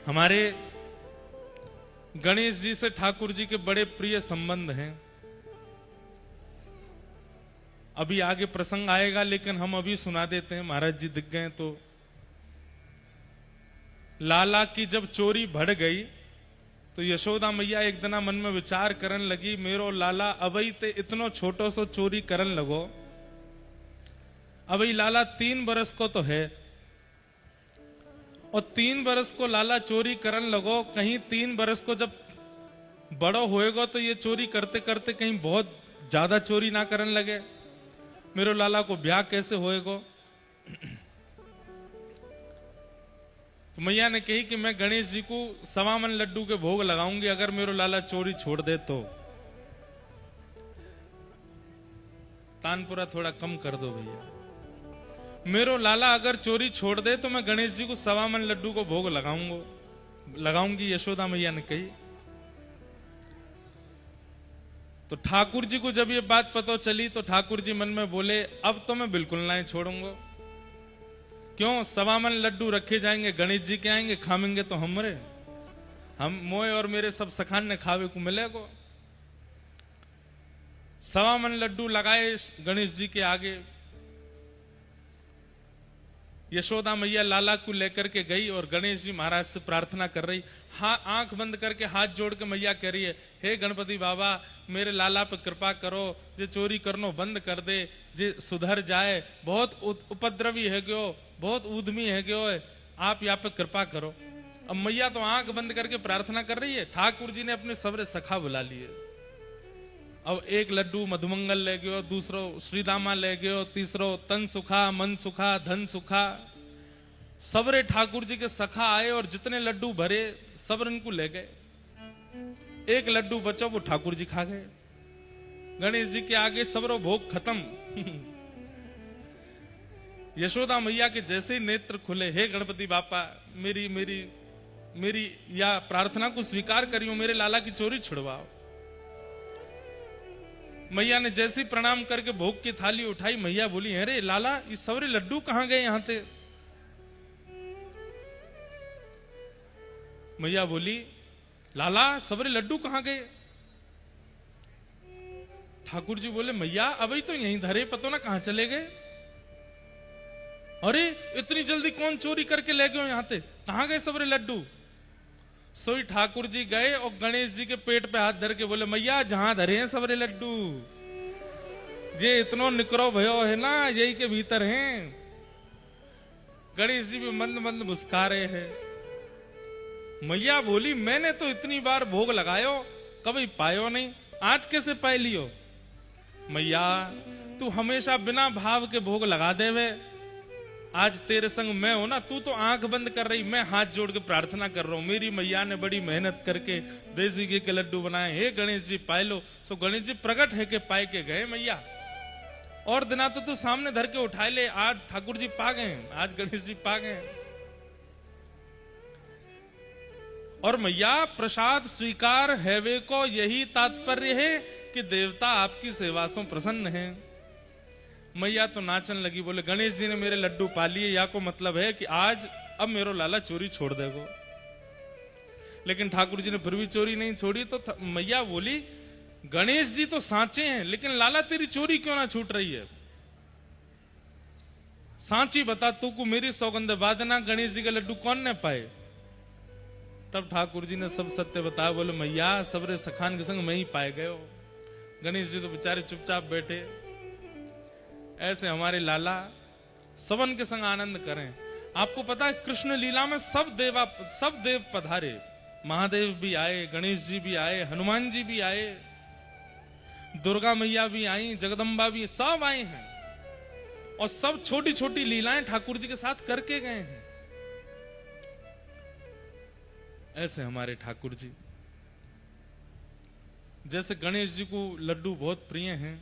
हमारे गणेश जी से ठाकुर जी के बड़े प्रिय संबंध हैं। अभी आगे प्रसंग आएगा, लेकिन हम अभी सुना देते हैं, महाराज जी दिख गए तो। लाला की जब चोरी बढ़ गई तो यशोदा मैया एक दिना मन में विचार करन लगी, मेरो लाला अबई ते इतनो छोटो सो चोरी करन लगो। अबई लाला 3 बरस को तो है, और 3 बरस को लाला चोरी करन लगो। कहीं 3 बरस को जब बड़ो होएगा तो ये चोरी करते करते कहीं बहुत ज्यादा चोरी ना करन लगे। मेरो लाला को ब्याह कैसे होएगा? तो मैया ने कही कि मैं गणेश जी को 1.25 मन लड्डू के भोग लगाऊंगी अगर मेरो लाला चोरी छोड़ दे तो। तानपुरा थोड़ा कम कर दो भैया। मेरो लाला अगर चोरी छोड़ दे तो मैं गणेश जी को 1.25 मन लड्डू को भोग लगाऊंगी, यशोदा मैया ने कही। तो ठाकुर जी को जब ये बात पता चली तो ठाकुर जी मन में बोले, अब तो मैं बिल्कुल ना ही छोड़ूंगा। क्यों? 1.25 मन लड्डू रखे जाएंगे, गणेश जी के आएंगे, खामेंगे तो हम मोए और मेरे सब सखान ने खावे को मिलेगा। 1.25 मन लड्डू लगाए गणेश जी के आगे। यशोदा मैया लाला को लेकर के गई और गणेश जी महाराज से प्रार्थना कर रही। हाँ, आंख बंद करके हाथ जोड़ के मैया कह रही है, हे गणपति बाबा मेरे लाला पे कृपा करो, जे चोरी करनो बंद कर दे, जे सुधर जाए, बहुत उपद्रवी है गयो, बहुत उद्यमी है गयो, आप यहाँ पे कृपा करो। अब मैया तो आंख बंद करके प्रार्थना कर रही है, ठाकुर जी ने अपने सबरे सखा बुला लिए। अब एक लड्डू मधुमंगल ले गयो, दूसरो श्रीदामा ले गयो, तीसरो तन सुखा, मन सुखा, धन सुखा। सबरे ठाकुर जी के सखा आए और जितने लड्डू भरे सब इनको ले गए। एक लड्डू बचो, वो ठाकुर जी खा गए। गणेश जी के आगे सबरो भोग खत्म। यशोदा मैया के जैसे ही नेत्र खुले, हे गणपति बापा मेरी या प्रार्थना को स्वीकार करियो, मेरे लाला की चोरी छुड़वाओ। मैया ने जैसे ही प्रणाम करके भोग की थाली उठाई, मैया बोली, अरे लाला ये सबरे लड्डू कहां गए यहां थे? मैया बोली, लाला सबरे लड्डू कहां गए? ठाकुर जी बोले, मैया अभी तो यहीं धरे, पतो ना कहां चले गए। अरे इतनी जल्दी कौन चोरी करके ले गए यहां थे? कहां गए सबरे लड्डू? सोई ठाकुर जी गए और गणेश जी के पेट पे हाथ धर के बोले, मैया जहां धरे हैं सबरे लड्डू, ये इतनो निकरो भयो है ना, यही के भीतर हैं। गणेश जी भी मंद मंद मुस्का रहे हैं। मैया बोली, मैंने तो इतनी बार भोग लगायो, कभी पायो नहीं, आज कैसे पाए लियो? मैया तू हमेशा बिना भाव के भोग लगा देवे, आज तेरे संग मैं हूं ना, तू तो आंख बंद कर रही, मैं हाथ जोड़ के प्रार्थना कर रहा हूं। मेरी मैया ने बड़ी मेहनत करके देसी घी के लड्डू बनाए, हे गणेश जी पाए लो। सो गणेश जी प्रकट है के पाए के गए मैया, और दिना तो तू सामने धर के उठाए ले, आज ठाकुर जी पा गए, आज गणेश जी पा गए। और मैया प्रसाद स्वीकार है वे को, यही तात्पर्य है कि देवता आपकी सेवा से प्रसन्न है। मैया तो नाचन लगी, बोले गणेश जी ने मेरे लड्डू पा लिए, या को मतलब है कि आज अब मेरो लाला चोरी छोड़ देगो। लेकिन ठाकुर जी ने फिर भी चोरी नहीं छोड़ी। तो मैया बोली, गणेश जी तो सांचे हैं, लेकिन लाला तेरी चोरी क्यों ना छूट रही है? सांची बता, तू को मेरी सौगंध बादना, गणेश जी के लड्डू कौन ने पाए? तब ठाकुर जी ने सब सत्य बताया, बोले मैया सबरे सखान के संग मैं ही पाए गए। गणेश जी तो बेचारे चुपचाप बैठे। ऐसे हमारे लाला सबन के संग आनंद करें। आपको पता है कृष्ण लीला में सब देव पधारे, महादेव भी आए, गणेश जी भी आए, हनुमान जी भी आए, दुर्गा मैया भी आई, जगदम्बा भी, सब आए हैं, और सब छोटी छोटी लीलाएं ठाकुर जी के साथ करके गए हैं। ऐसे हमारे ठाकुर जी, जैसे गणेश जी को लड्डू बहुत प्रिय हैं,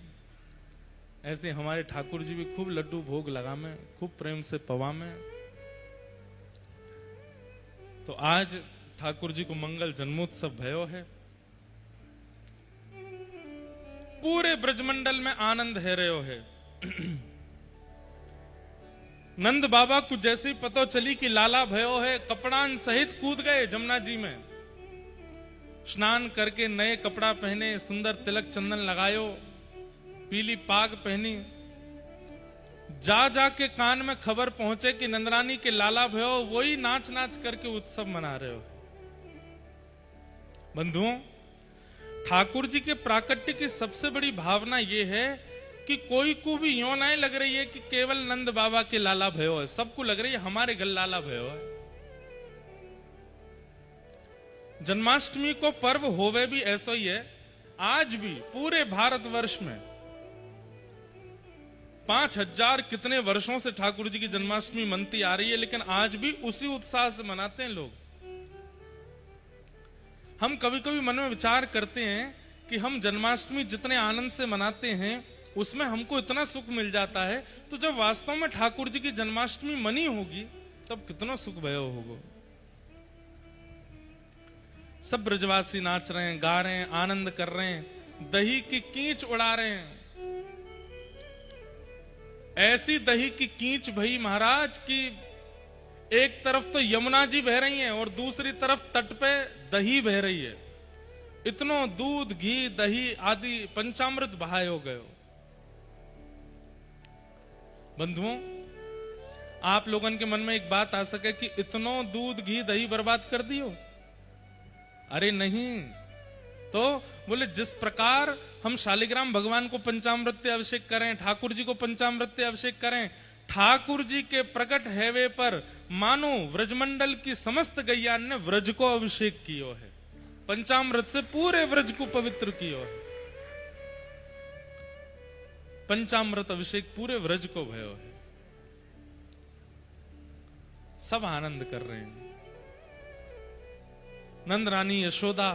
ऐसे हमारे ठाकुर जी भी खूब लड्डू भोग लगा में, खूब प्रेम से पवा में। तो आज ठाकुर जी को मंगल जन्मोत्सव भयो है। पूरे ब्रजमंडल में आनंद है रहो है। नंद बाबा को जैसे ही पता चली कि लाला भयो है, कपड़ान सहित कूद गए जमुना जी में। स्नान करके नए कपड़ा पहने, सुंदर तिलक चंदन लगायो, पीली पाग पहनी। जा जाके कान में खबर पहुंचे कि नंदरानी के लाला भयो वही नाच नाच करके उत्सव मना रहे हो। बंधुओं, ठाकुर जी के प्राकट्य की सबसे बड़ी भावना यह है कि कोई को भी यूं नहीं लग रही है कि केवल नंद बाबा के लाला भयो है, सबको लग रही है हमारे घर लाला भयो है। जन्माष्टमी को पर्व होवे भी ऐसा ही है। आज भी पूरे भारतवर्ष में 5000 कितने वर्षों से ठाकुर जी की जन्माष्टमी मनती आ रही है, लेकिन आज भी उसी उत्साह से मनाते हैं लोग। हम कभी कभी मन में विचार करते हैं कि हम जन्माष्टमी जितने आनंद से मनाते हैं उसमें हमको इतना सुख मिल जाता है, तो जब वास्तव में ठाकुर जी की जन्माष्टमी मनी होगी तब कितना सुख भयो होगा। सब ब्रजवासी नाच रहे हैं, गा रहे हैं, आनंद कर रहे हैं, दही की कीच उड़ा रहे हैं। ऐसी दही की कीच भई महाराज की एक तरफ तो यमुना जी बह रही हैं और दूसरी तरफ तट पे दही बह रही है। इतनो दूध, घी, दही आदि पंचामृत बहाए हो गए। बंधुओं, आप लोगों के मन में एक बात आ सके कि इतनो दूध, घी, दही बर्बाद कर दियो? अरे नहीं। तो बोले जिस प्रकार हम शालिग्राम भगवान को पंचामृत अभिषेक करें, ठाकुर जी को पंचामृत अभिषेक करें, ठाकुर जी के प्रकट हैवे पर मानो व्रजमंडल की समस्त गैयान ने व्रज को अभिषेक कियो है, पंचामृत से पूरे व्रज को पवित्र कियो है। पंचामृत अभिषेक पूरे व्रज को भयो है। सब आनंद कर रहे हैं। नंद रानी यशोदा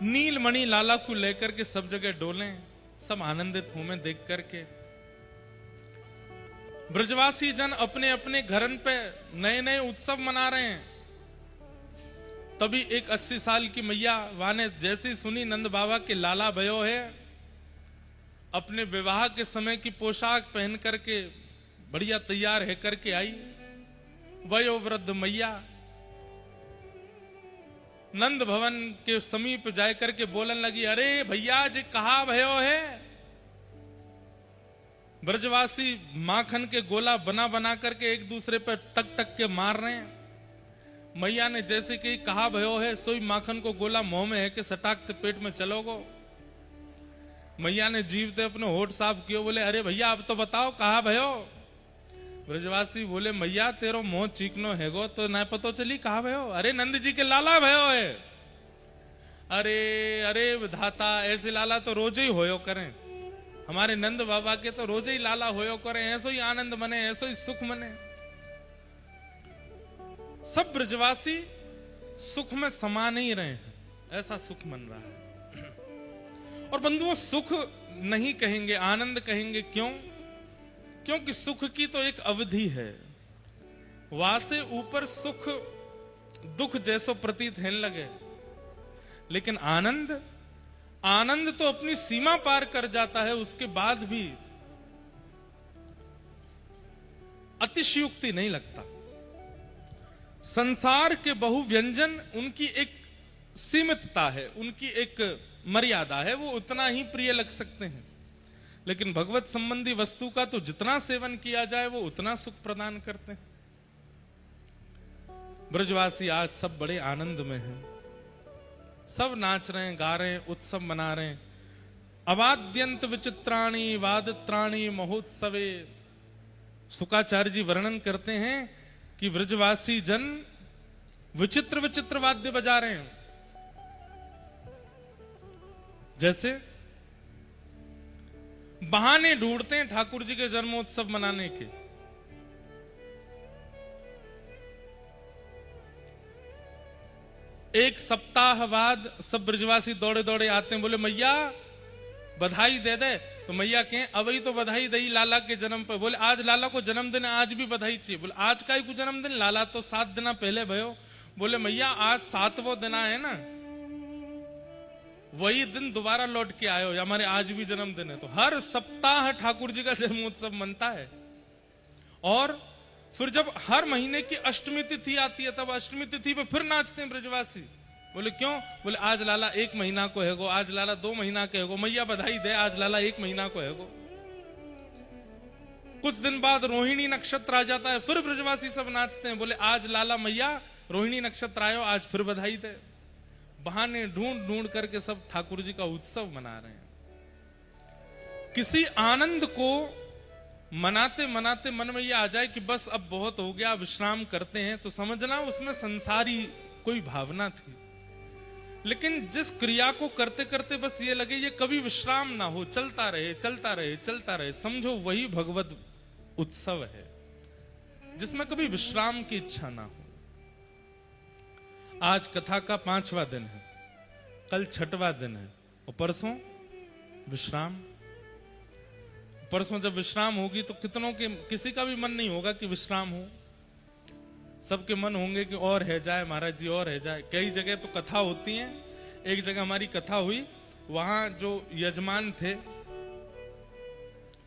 नीलमणि लाला को लेकर के सब जगह डोलें, सब आनंदित हो में देख करके। ब्रजवासी जन अपने अपने घरन पे नए नए उत्सव मना रहे हैं। तभी एक 80 साल की मैया वाने जैसी सुनी नंद बाबा के लाला भयो है, अपने विवाह के समय की पोशाक पहन करके बढ़िया तैयार है करके आई। वयोवृद्ध मैया नंद भवन के समीप जाकर के बोलन लगी, अरे भैया जी कहा भयो है? ब्रजवासी माखन के गोला बना बना करके एक दूसरे पर टक टक के मार रहे हैं। मैया ने जैसे कि कहा भयो है, सोई माखन को गोला मुंह में है कि सटाकते पेट में चलोगो। मैया ने जीवते अपने होठ साफ कियो, बोले अरे भैया अब तो बताओ कहा भयो? ब्रजवासी बोले मैया तेरो मुंह चीकनो हैगो तो ना पतो चली कहा भयो? अरे नंद जी के लाला भयो है। अरे अरे विधाता, ऐसे लाला तो रोज ही होयो करें, हमारे नंद बाबा के तो रोज ही लाला होयो करें, ऐसो ही आनंद मने, ऐसो ही सुख मने। सब ब्रजवासी सुख में समा नहीं रहे हैं, ऐसा सुख मन रहा है। और बंधुओं, सुख नहीं कहेंगे, आनंद कहेंगे। क्यों? क्योंकि सुख की तो एक अवधि है, वहां से ऊपर सुख दुख जैसो प्रतीत होने लगे। लेकिन आनंद, आनंद तो अपनी सीमा पार कर जाता है, उसके बाद भी अतिशयोक्ति नहीं लगता। संसार के बहु व्यंजन, उनकी एक सीमितता है, उनकी एक मर्यादा है, वो उतना ही प्रिय लग सकते हैं। लेकिन भगवत संबंधी वस्तु का तो जितना सेवन किया जाए वो उतना सुख प्रदान करते हैं। ब्रजवासी आज सब बड़े आनंद में हैं, सब नाच रहे हैं, गा रहे हैं, उत्सव मना रहे हैं। अवाद्यंत विचित्राणी वादत्राणी महोत्सवे। शुकाचार्य जी वर्णन करते हैं कि ब्रजवासी जन विचित्र विचित्र वाद्य बजा रहे हैं। जैसे बहाने ढूंढते हैं ठाकुर जी के जन्मोत्सव मनाने के। एक सप्ताह बाद सब ब्रजवासी दौड़े दौड़े आते हैं, बोले मैया बधाई दे दे। तो मैया कहें अब ही तो बधाई दई लाला के जन्म पर। बोले आज लाला को जन्मदिन है, आज भी बधाई चाहिए। बोले आज का ही को जन्मदिन, लाला तो 7 दिन पहले भयो। बोले मैया आज 7वां दिन है ना, वही दिन दोबारा लौट के आयो, हमारे आज भी जन्मदिन है। तो हर सप्ताह ठाकुर जी का जन्मोत्सव मनता है। और फिर जब हर महीने की अष्टमी तिथि आती है तब अष्टमी तिथि पे फिर नाचते हैं ब्रजवासी। बोले क्यों? बोले आज लाला 1 महीना को है गो, आज लाला 2 महीना के है गो, मैया बधाई दे, आज लाला 1 महीना को है गो। कुछ दिन बाद रोहिणी नक्षत्र आ जाता है, फिर ब्रजवासी सब नाचते हैं। बोले आज लाला मैया रोहिणी नक्षत्र आयो, आज फिर बधाई दे। बहाने ढूंढ ढूंढ करके सब ठाकुर जी का उत्सव मना रहे हैं। किसी आनंद को मनाते मनाते मन में यह आ जाए कि बस अब बहुत हो गया, विश्राम करते हैं, तो समझना उसमें संसारी कोई भावना थी। लेकिन जिस क्रिया को करते करते बस ये लगे ये कभी विश्राम ना हो, चलता रहे चलता रहे चलता रहे, समझो वही भगवत उत्सव है जिसमें कभी विश्राम की इच्छा ना हो। आज कथा का 5वां दिन है, कल 6वां दिन है और परसों विश्राम। परसों जब विश्राम होगी तो कितनों के, किसी का भी मन नहीं होगा कि विश्राम हो। सबके मन होंगे कि और है जाए महाराज जी, और है जाए। कई जगह तो कथा होती है। एक जगह हमारी कथा हुई, वहां जो यजमान थे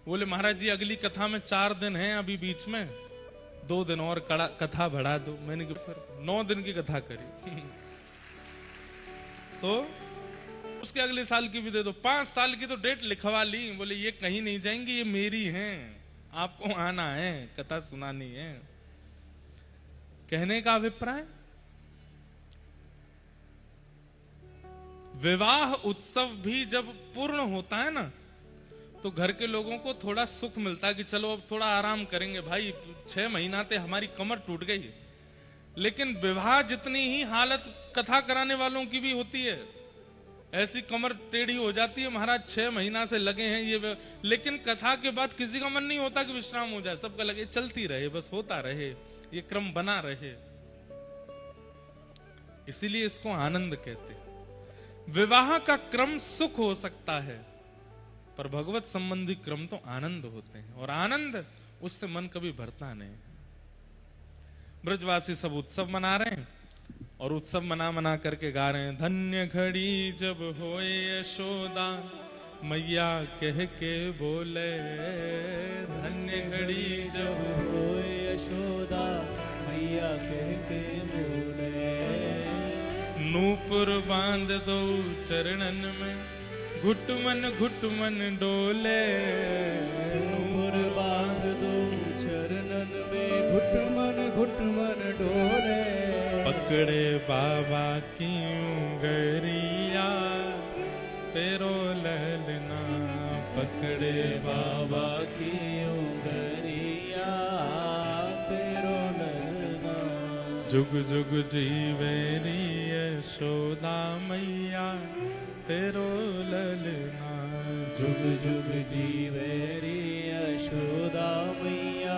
बोले महाराज जी अगली कथा में 4 दिन हैं अभी बीच में, 2 दिन और कथा बढ़ा दो। मैंने फिर 9 दिन की कथा करी तो उसके अगले साल की भी दे दो। 5 साल की तो डेट लिखवा ली। बोले ये कहीं नहीं जाएंगी, ये मेरी हैं, आपको आना है, कथा सुनानी है। कहने का अभिप्राय, विवाह उत्सव भी जब पूर्ण होता है ना तो घर के लोगों को थोड़ा सुख मिलता है कि चलो अब थोड़ा आराम करेंगे। भाई 6 महीना ते हमारी कमर टूट गई। लेकिन विवाह जितनी ही हालत कथा कराने वालों की भी होती है, ऐसी कमर टेढ़ी हो जाती है महाराज 6 महीना से लगे हैं ये। लेकिन कथा के बाद किसी का मन नहीं होता कि विश्राम हो जाए, सबका लगे चलती रहे, बस होता रहे, ये क्रम बना रहे। इसीलिए इसको आनंद कहते हैं। विवाह का क्रम सुख हो सकता है पर भगवत संबंधी क्रम तो आनंद होते हैं, और आनंद उससे मन कभी भरता नहीं। ब्रजवासी सब उत्सव मना रहे हैं और उत्सव मना मना करके गा रहे हैं, धन्य घड़ी जब होए यशोदा मैया कह के बोले, धन्य घड़ी जब होए यशोदा मैया कह के बोले, नूपुर बांध दो चरणन में घुटमन डोले, नूपुर बांध दो चरणन में घुटमन डोले, पकड़े बाबा की उंगरिया तेरो ललना, पकड़े बाबा की उंगरिया तेरो ललना, जुग जुग जीवेरी यशोदा मैया तेरो ललना, जुग जुग जीवेरी यशोदा मैया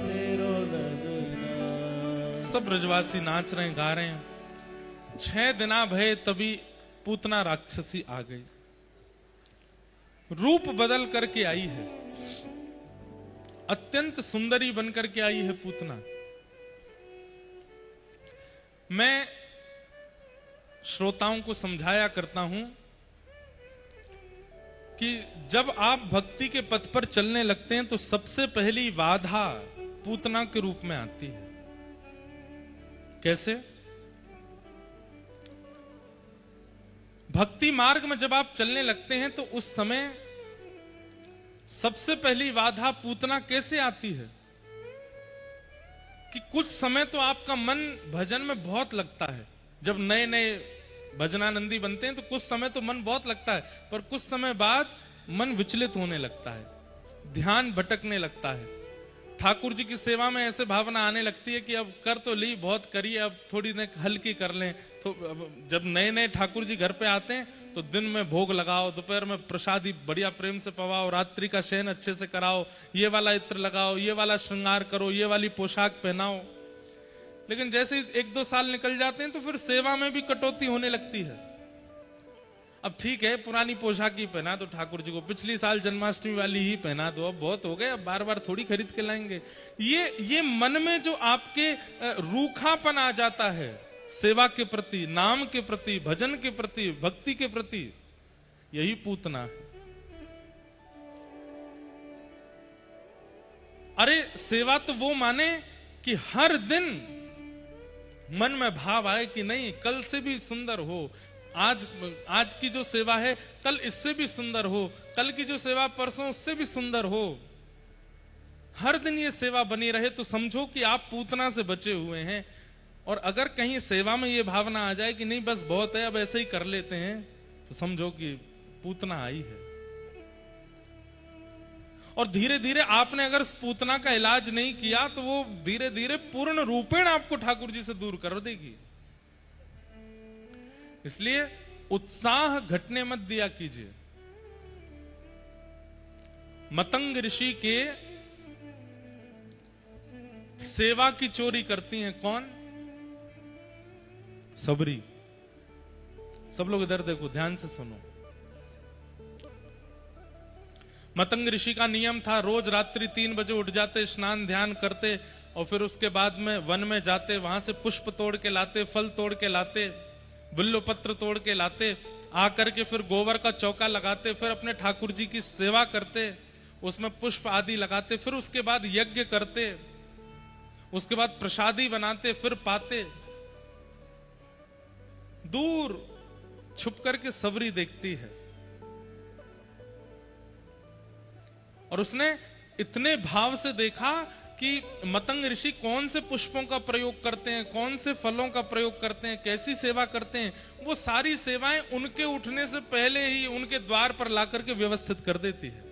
तेरो ललना। सब ब्रजवासी नाच रहे हैं, गा रहे हैं। 6 दिना भय तभी पूतना राक्षसी आ गई, रूप बदल करके आई है, अत्यंत सुंदरी बनकर के आई है पूतना। मैं श्रोताओं को समझाया करता हूं कि जब आप भक्ति के पथ पर चलने लगते हैं तो सबसे पहली बाधा पूतना के रूप में आती है। कैसे? भक्ति मार्ग में जब आप चलने लगते हैं तो उस समय सबसे पहली बाधा पूतना कैसे आती है कि कुछ समय तो आपका मन भजन में बहुत लगता है। जब नए नए भजनानंदी बनते हैं तो कुछ समय तो मन बहुत लगता है, पर कुछ समय बाद मन विचलित होने लगता है, ध्यान भटकने लगता है। ठाकुर जी की सेवा में ऐसे भावना आने लगती है कि अब कर तो ली, बहुत करिए, अब थोड़ी देर हल्की कर लें। तो जब नए नए ठाकुर जी घर पे आते हैं तो दिन में भोग लगाओ, दोपहर में प्रसादी बढ़िया प्रेम से पवाओ, रात्रि का शयन अच्छे से कराओ, ये वाला इत्र लगाओ, ये वाला श्रृंगार करो, ये वाली पोशाक पहनाओ। लेकिन जैसे 1-2 साल निकल जाते हैं तो फिर सेवा में भी कटौती होने लगती है। अब ठीक है पुरानी पोशाक ही पहना दो ठाकुर जी को, पिछली साल जन्माष्टमी वाली ही पहना दो, अब बहुत हो गए, अब बार बार थोड़ी खरीद के लाएंगे। ये मन में जो आपके रूखापन आ जाता है सेवा के प्रति, नाम के प्रति, भजन के प्रति, भक्ति के प्रति, यही पूतना है। अरे सेवा तो वो माने कि हर दिन मन में भाव आए कि नहीं कल से भी सुंदर हो, आज की जो सेवा है कल इससे भी सुंदर हो, कल की जो सेवा परसों उससे भी सुंदर हो। हर दिन ये सेवा बनी रहे तो समझो कि आप पूतना से बचे हुए हैं। और अगर कहीं सेवा में ये भावना आ जाए कि नहीं बस बहुत है अब ऐसे ही कर लेते हैं, तो समझो कि पूतना आई है। और धीरे धीरे आपने अगर पूतना का इलाज नहीं किया तो वो धीरे धीरे पूर्ण रूपेण आपको ठाकुर जी से दूर कर देगी। इसलिए उत्साह घटने मत दिया कीजिए। मतंग ऋषि के सेवा की चोरी करती हैं कौन? सबरी। सब लोग इधर देखो, ध्यान से सुनो। मतंग ऋषि का नियम था, रोज रात्रि 3 बजे उठ जाते, स्नान ध्यान करते और फिर उसके बाद में वन में जाते, वहां से पुष्प तोड़ के लाते, फल तोड़ के लाते, बिल्व पत्र तोड़ के लाते, आकर के फिर गोबर का चौका लगाते, फिर अपने ठाकुर जी की सेवा करते, उसमें पुष्प आदि लगाते, फिर उसके बाद यज्ञ करते, उसके बाद प्रसादी बनाते, फिर पाते। दूर छुप करके सबरी देखती है और उसने इतने भाव से देखा कि मतंग ऋषि कौन से पुष्पों का प्रयोग करते हैं, कौन से फलों का प्रयोग करते हैं, कैसी सेवा करते हैं। वो सारी सेवाएं उनके उठने से पहले ही उनके द्वार पर लाकर के व्यवस्थित कर देती है।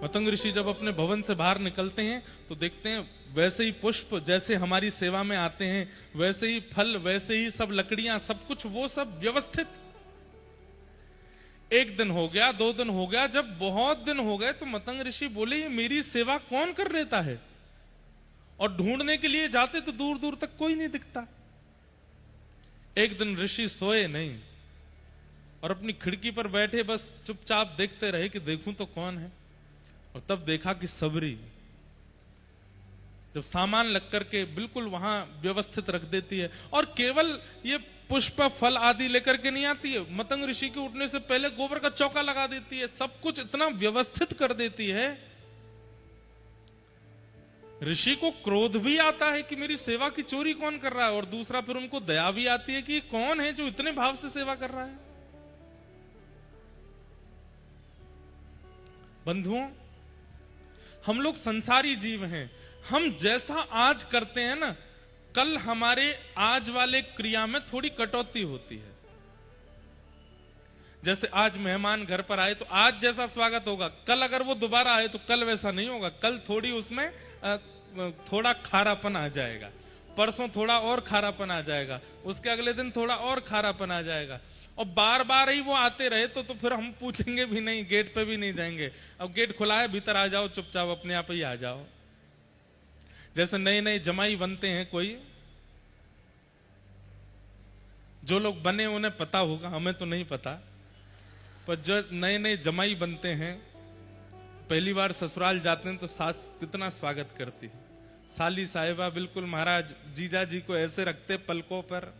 मतंग ऋषि जब अपने भवन से बाहर निकलते हैं तो देखते हैं वैसे ही पुष्प जैसे हमारी सेवा में आते हैं, वैसे ही फल, वैसे ही सब लकड़ियां, सब कुछ वो सब व्यवस्थित। 1 दिन हो गया, 2 दिन हो गया, जब बहुत दिन हो गए तो मतंग ऋषि बोले ये मेरी सेवा कौन कर लेता है? और ढूंढने के लिए जाते तो दूर दूर तक कोई नहीं दिखता। एक दिन ऋषि सोए नहीं और अपनी खिड़की पर बैठे बस चुपचाप देखते रहे कि देखूं तो कौन है। और तब देखा कि सबरी जब सामान लग करके बिल्कुल वहां व्यवस्थित रख देती है, और केवल ये पुष्प फल आदि लेकर के नहीं आती है, मतंग ऋषि के उठने से पहले गोबर का चौका लगा देती है, सब कुछ इतना व्यवस्थित कर देती है। ऋषि को क्रोध भी आता है कि मेरी सेवा की चोरी कौन कर रहा है, और दूसरा फिर उनको दया भी आती है कि कौन है जो इतने भाव से सेवा कर रहा है। बंधुओं, हम लोग संसारी जीव हैं। हम जैसा आज करते हैं ना, कल हमारे आज वाले क्रिया में थोड़ी कटौती होती है। जैसे आज मेहमान घर पर आए तो आज जैसा स्वागत होगा, कल अगर वो दोबारा आए तो कल वैसा नहीं होगा। कल थोड़ी उसमें थोड़ा खारापन आ जाएगा, परसों थोड़ा और खारापन आ जाएगा, उसके अगले दिन थोड़ा और खारापन आ जाएगा। और बार बार ही वो आते रहे तो फिर हम पूछेंगे भी नहीं, गेट पे भी नहीं जाएंगे। अब गेट खुला है, भीतर आ जाओ, चुपचाप अपने आप ही आ जाओ। जैसे नए नए जमाई बनते हैं, कोई जो लोग बने उन्हें पता होगा, हमें तो नहीं पता, पर जो नए नए जमाई बनते हैं पहली बार ससुराल जाते हैं तो सास कितना स्वागत करती है। साली साहिबा बिल्कुल महाराज जीजा जी को ऐसे रखते पलकों पर।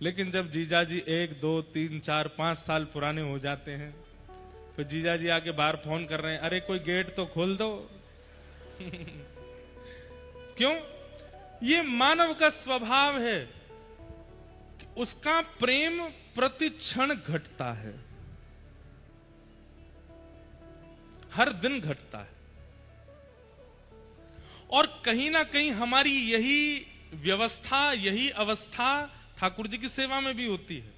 लेकिन जब जीजा जी 1, 2, 3, 4, 5 साल पुराने हो जाते हैं, फिर जीजा जी आके बाहर फोन कर रहे हैं, अरे कोई गेट तो खोल दो। क्यों? ये मानव का स्वभाव है कि उसका प्रेम प्रति क्षण घटता है, हर दिन घटता है। और कहीं ना कहीं हमारी यही व्यवस्था, यही अवस्था ठाकुर जी की सेवा में भी होती है।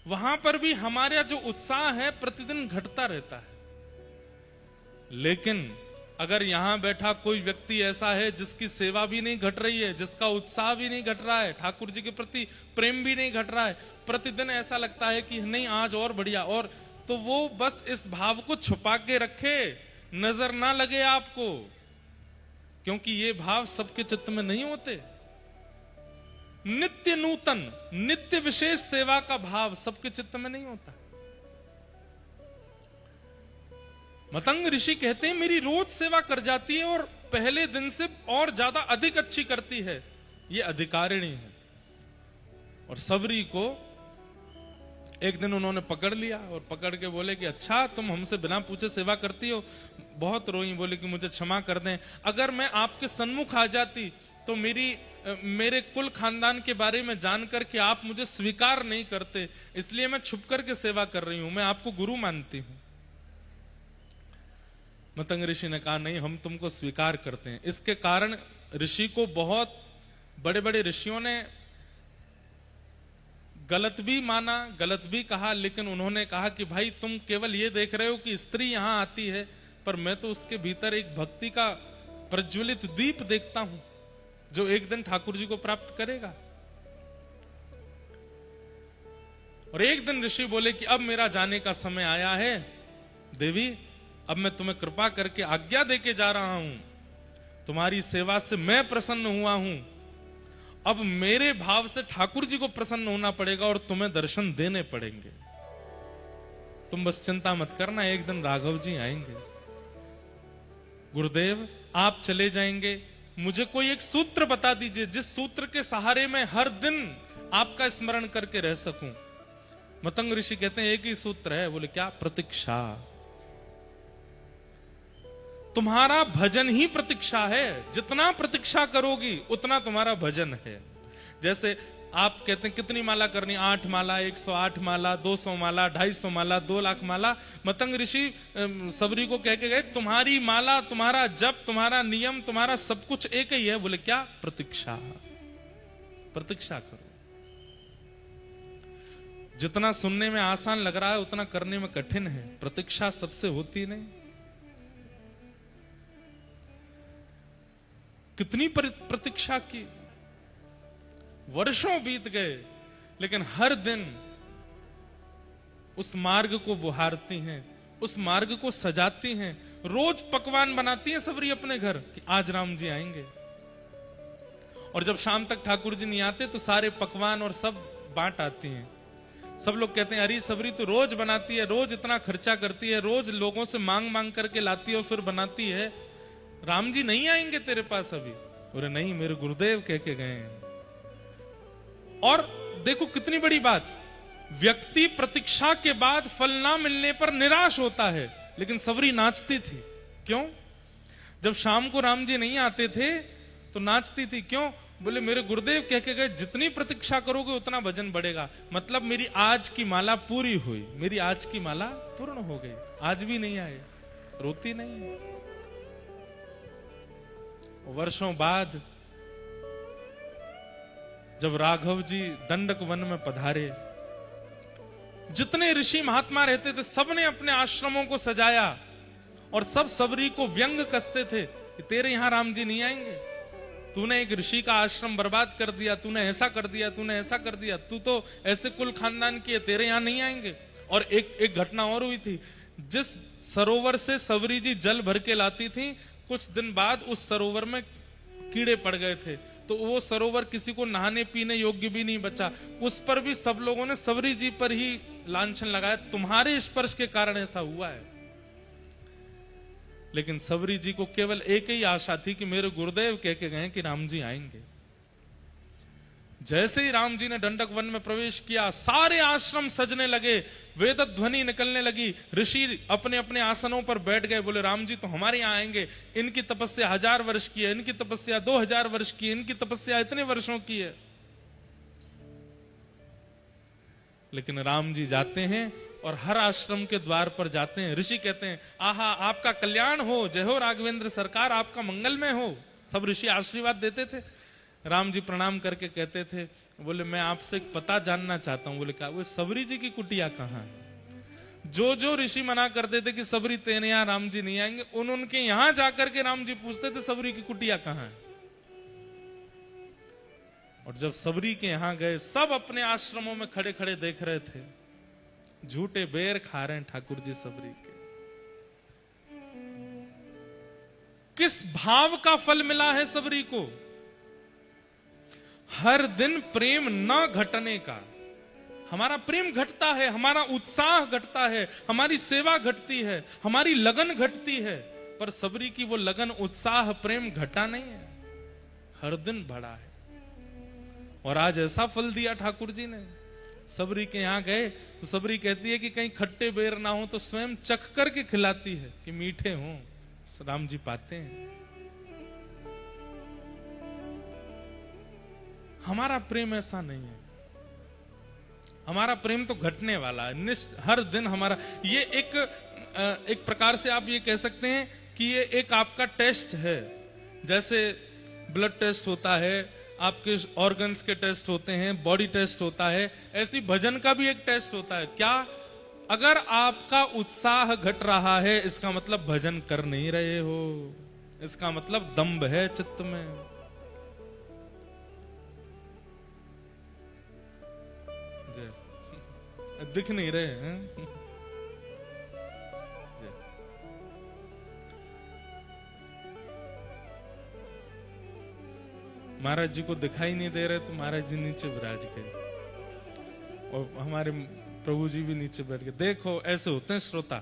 वहां पर भी हमारा जो उत्साह है प्रतिदिन घटता रहता है। लेकिन अगर यहां बैठा कोई व्यक्ति ऐसा है जिसकी सेवा भी नहीं घट रही है, जिसका उत्साह भी नहीं घट रहा है, ठाकुर जी के प्रति प्रेम भी नहीं घट रहा है, प्रतिदिन ऐसा लगता है कि नहीं आज और बढ़िया, और तो वो बस इस भाव को छुपा के रखे, नजर ना लगे आपको, क्योंकि ये भाव सबके चित्त में नहीं होते। नित्य नूतन, नित्य विशेष सेवा का भाव सबके चित्त में नहीं होता। मतंग ऋषि कहते हैं मेरी रोज सेवा कर जाती है और पहले दिन से और ज्यादा अधिक अच्छी करती है, ये अधिकारिणी है। और सबरी को एक दिन उन्होंने पकड़ लिया और पकड़ के बोले कि अच्छा तुम हमसे बिना पूछे सेवा करती हो। बहुत रोई, बोले कि मुझे क्षमा कर दें, अगर मैं आपके सन्मुख आ जाती तो मेरे कुल खानदान के बारे में जानकर के आप मुझे स्वीकार नहीं करते, इसलिए मैं छुप करके सेवा कर रही हूं, मैं आपको गुरु मानती हूं। मतंग ऋषि ने कहा नहीं, हम तुमको स्वीकार करते हैं। इसके कारण ऋषि को बहुत बड़े बड़े ऋषियों ने गलत भी माना, गलत भी कहा, लेकिन उन्होंने कहा कि भाई तुम केवल ये देख रहे हो कि स्त्री यहां आती है, पर मैं तो उसके भीतर एक भक्ति का प्रज्वलित दीप देखता हूं जो एक दिन ठाकुर जी को प्राप्त करेगा। और एक दिन ऋषि बोले कि अब मेरा जाने का समय आया है देवी, अब मैं तुम्हें कृपा करके आज्ञा देके जा रहा हूं, तुम्हारी सेवा से मैं प्रसन्न हुआ हूं, अब मेरे भाव से ठाकुर जी को प्रसन्न होना पड़ेगा और तुम्हें दर्शन देने पड़ेंगे। तुम बस चिंता मत करना, एक दिन राघव जी आएंगे। गुरुदेव आप चले जाएंगे, मुझे कोई एक सूत्र बता दीजिए जिस सूत्र के सहारे मैं हर दिन आपका स्मरण करके रह सकूं। मतंग ऋषि कहते हैं एक ही सूत्र है। बोले क्या? प्रतीक्षा। तुम्हारा भजन ही प्रतीक्षा है, जितना प्रतीक्षा करोगी उतना तुम्हारा भजन है। जैसे आप कहते हैं कितनी माला करनी, 8 माला, 108 माला, 200 माला, 250 माला, 2 लाख माला। मतंग ऋषि सबरी को कह के गए तुम्हारी माला, तुम्हारा जप, तुम्हारा नियम, तुम्हारा सब कुछ एक ही है। बोले क्या? प्रतीक्षा। प्रतीक्षा करो। जितना सुनने में आसान लग रहा है उतना करने में कठिन है। प्रतीक्षा सबसे होती नहीं। कितनी प्रतीक्षा की, वर्षों बीत गए, लेकिन हर दिन उस मार्ग को बुहारती हैं, उस मार्ग को सजाती हैं। रोज पकवान बनाती हैं सबरी अपने घर कि आज राम जी आएंगे। और जब शाम तक ठाकुर जी नहीं आते तो सारे पकवान और सब बांट आती हैं। सब लोग कहते हैं अरे सबरी तो रोज बनाती है, रोज इतना खर्चा करती है, रोज लोगों से मांग मांग करके लाती है और फिर बनाती है, राम जी नहीं आएंगे तेरे पास अभी? बोले नहीं, मेरे गुरुदेव कह के गए हैं। और देखो कितनी बड़ी बात, व्यक्ति प्रतीक्षा के बाद फल ना मिलने पर निराश होता है, लेकिन सबरी नाचती थी। क्यों? जब शाम को राम जी नहीं आते थे तो नाचती थी। क्यों? बोले मेरे गुरुदेव कह के गए जितनी प्रतीक्षा करोगे उतना भजन बढ़ेगा। मतलब मेरी आज की माला पूरी हुई, मेरी आज की माला पूर्ण हो गई, आज भी नहीं आए, रोती नहीं। वर्षों बाद जब राघव जी दंडक वन में पधारे, जितने ऋषि महात्मा रहते थे सबने अपने आश्रमों को सजाया और सब सबरी को व्यंग कसते थे कि तेरे यहां राम जी नहीं आएंगे, तूने एक ऋषि का आश्रम बर्बाद कर दिया, तूने ऐसा कर दिया, तूने ऐसा कर दिया, तू तो ऐसे कुल खानदान की है, तेरे यहां नहीं आएंगे। और एक घटना और हुई थी, जिस सरोवर से सबरी जी जल भर के लाती थी, कुछ दिन बाद उस सरोवर में कीड़े पड़ गए थे, तो वो सरोवर किसी को नहाने पीने योग्य भी नहीं बचा। उस पर भी सब लोगों ने सबरी जी पर ही लांछन लगाया, तुम्हारे स्पर्श के कारण ऐसा हुआ है। लेकिन सबरी जी को केवल एक ही आशा थी कि मेरे गुरुदेव कह के गए कि राम जी आएंगे। जैसे ही राम जी ने दंडक वन में प्रवेश किया, सारे आश्रम सजने लगे, वेद ध्वनि निकलने लगी, ऋषि अपने अपने आसनों पर बैठ गए। बोले राम जी तो हमारे यहां आएंगे, इनकी तपस्या 1000 वर्ष की है, इनकी तपस्या 2000 वर्ष की है, इनकी तपस्या इतने वर्षों की है। लेकिन राम जी जाते हैं और हर आश्रम के द्वार पर जाते हैं। ऋषि कहते हैं आहा आपका कल्याण हो, जय हो राघवेंद्र सरकार, आपका मंगलमय हो। सब ऋषि आशीर्वाद देते थे। राम जी प्रणाम करके कहते थे, बोले मैं आपसे एक पता जानना चाहता हूं। बोले क्या? वो सबरी जी की कुटिया कहां है? जो जो ऋषि मना करते थे कि सबरी तेरे यहां राम जी नहीं आएंगे, उनके यहां जाकर के राम जी पूछते थे सबरी की कुटिया कहां है। और जब सबरी के यहां गए, सब अपने आश्रमों में खड़े खड़े देख रहे थे, झूठे बेर खा रहे हैं ठाकुर जी सबरी के। किस भाव का फल मिला है सबरी को? हर दिन प्रेम न घटने का। हमारा प्रेम घटता है, हमारा उत्साह घटता है, हमारी सेवा घटती है, हमारी लगन घटती है, पर सबरी की वो लगन, उत्साह, प्रेम घटा नहीं है, हर दिन बढ़ा है। और आज ऐसा फल दिया ठाकुर जी ने। सबरी के यहाँ गए तो सबरी कहती है कि कहीं खट्टे बेर ना हो तो स्वयं चख करके खिलाती है कि मीठे हों। राम जी पाते हैं। हमारा प्रेम ऐसा नहीं है। हमारा प्रेम तो घटने वाला है। हर दिन हमारा ये एक प्रकार से आप ये कह सकते हैं कि ये एक आपका टेस्ट है। जैसे ब्लड टेस्ट होता है, आपके ऑर्गन्स के टेस्ट होते हैं, बॉडी टेस्ट होता है, ऐसी भजन का भी एक टेस्ट होता है। क्या अगर आपका उत्साह घट रहा है इसका मतलब भजन कर नहीं रहे हो, इसका मतलब दंभ है चित्त में। दिख नहीं रहे हैं। महाराज जी को दिखाई नहीं दे रहे तो महाराज जी नीचे विराज गए और हमारे प्रभु जी भी नीचे बैठ गए। देखो ऐसे होते हैं श्रोता।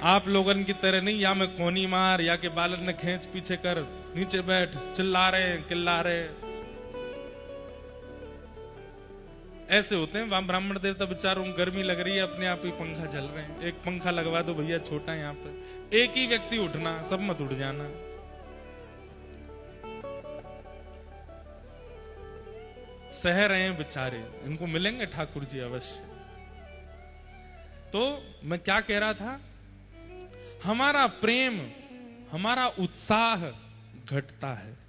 आप लोगन की तरह नहीं, या मैं कोनी मार या के बालन ने खींच पीछे कर नीचे बैठ चिल्ला रहे किल्ला रहे, ऐसे होते हैं। वहां ब्राह्मण देवता बेचारों को गर्मी लग रही है, अपने आप ही पंखा चल रहे हैं। एक पंखा लगवा दो भैया, छोटा है यहाँ पे, एक ही व्यक्ति उठना, सब मत उठ जाना। सह रहे हैं बेचारे, इनको मिलेंगे ठाकुर जी अवश्य। तो मैं क्या कह रहा था, हमारा प्रेम, हमारा उत्साह घटता है।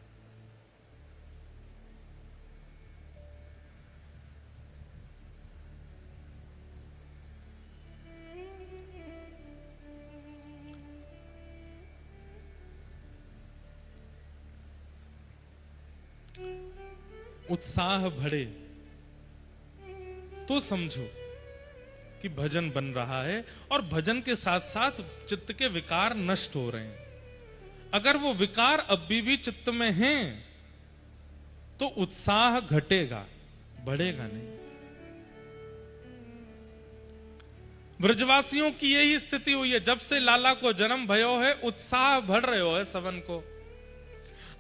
उत्साह बढ़े तो समझो कि भजन बन रहा है और भजन के साथ साथ चित्त के विकार नष्ट हो रहे हैं। अगर वो विकार अब भी चित्त में हैं तो उत्साह घटेगा, बढ़ेगा नहीं। ब्रजवासियों की यही स्थिति हुई है। जब से लाला को जन्म भयो है उत्साह बढ़ रहे हो है सबन को।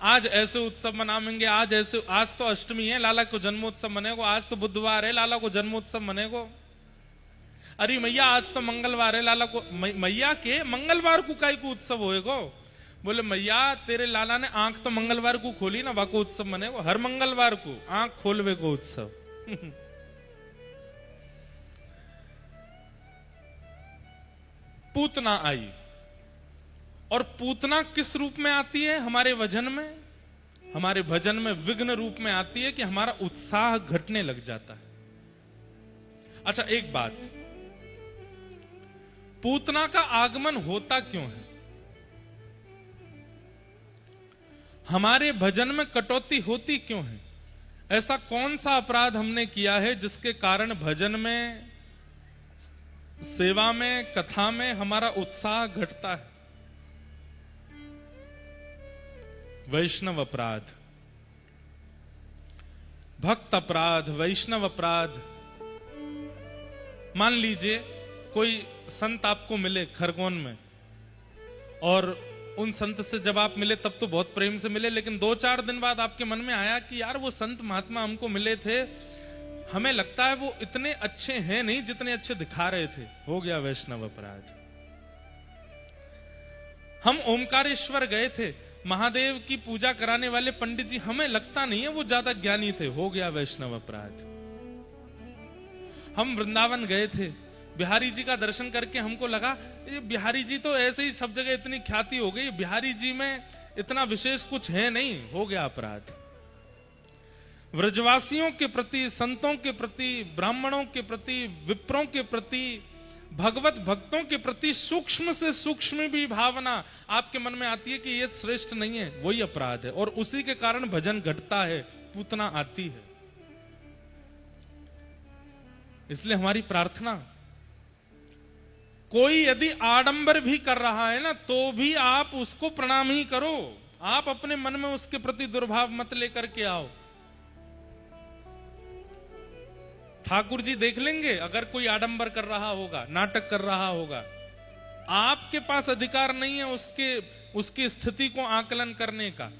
आज ऐसे उत्सव मनाएंगे, आज तो अष्टमी है, लाला को जन्मोत्सव मनेगो। आज तो बुधवार है, लाला को जन्मोत्सव मनेगो। अरे मैया आज तो मंगलवार है, लाला को मैया के मंगलवार को काई को उत्सव होएगो। बोले मैया तेरे लाला ने आंख तो मंगलवार को खोली ना, वाको उत्सव मनेगो। हर मंगलवार को आंख खोलवे को उत्सव। पूतना आई, और पूतना किस रूप में आती है हमारे भजन में? हमारे भजन में विघ्न रूप में आती है कि हमारा उत्साह घटने लग जाता है। अच्छा एक बात, पूतना का आगमन होता क्यों है? हमारे भजन में कटौती होती क्यों है? ऐसा कौन सा अपराध हमने किया है जिसके कारण भजन में, सेवा में, कथा में हमारा उत्साह घटता है? वैष्णव अपराध, भक्त अपराध, वैष्णव अपराध। मान लीजिए कोई संत आपको मिले खरगोन में, और उन संत से जब आप मिले तब तो बहुत प्रेम से मिले, लेकिन 2-4 दिन बाद आपके मन में आया कि यार वो संत महात्मा हमको मिले थे, हमें लगता है वो इतने अच्छे हैं नहीं जितने अच्छे दिखा रहे थे। हो गया वैष्णव अपराध। हम ओमकारेश्वर गए थे, महादेव की पूजा कराने वाले पंडित जी, हमें लगता नहीं है वो ज्यादा ज्ञानी थे। हो गया वैष्णव अपराध। हम वृंदावन गए थे, बिहारी जी का दर्शन करके हमको लगा ये बिहारी जी तो ऐसे ही सब जगह इतनी ख्याति हो गई, बिहारी जी में इतना विशेष कुछ है नहीं। हो गया अपराध। व्रजवासियों के प्रति, संतों के प्रति, ब्राह्मणों के प्रति, विप्रों के प्रति, भगवत भक्तों के प्रति सूक्ष्म से सूक्ष्म भी भावना आपके मन में आती है कि ये श्रेष्ठ नहीं है, वही अपराध है। और उसी के कारण भजन घटता है, पूतना आती है। इसलिए हमारी प्रार्थना, कोई यदि आडंबर भी कर रहा है ना तो भी आप उसको प्रणाम ही करो। आप अपने मन में उसके प्रति दुर्भाव मत लेकर के आओ। ठाकुर जी देख लेंगे अगर कोई आडंबर कर रहा होगा, नाटक कर रहा होगा। आपके पास अधिकार नहीं है उसकी स्थिति को आकलन करने का।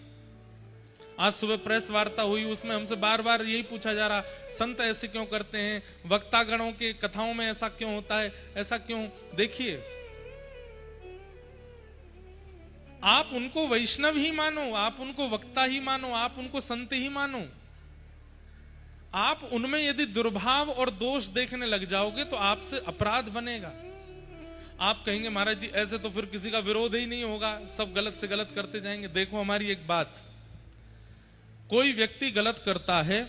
आज सुबह प्रेस वार्ता हुई, उसमें हमसे बार बार यही पूछा जा रहा, संत ऐसे क्यों करते हैं, वक्तागणों के कथाओं में ऐसा क्यों होता है, ऐसा क्यों। देखिए, आप उनको वैष्णव ही मानो, आप उनको वक्ता ही मानो, आप उनको संत ही मानो, आप उनमें यदि दुर्भाव और दोष देखने लग जाओगे तो आपसे अपराध बनेगा। आप कहेंगे महाराज जी ऐसे तो फिर किसी का विरोध ही नहीं होगा, सब गलत से गलत करते जाएंगे। देखो हमारी एक बात, कोई व्यक्ति गलत करता है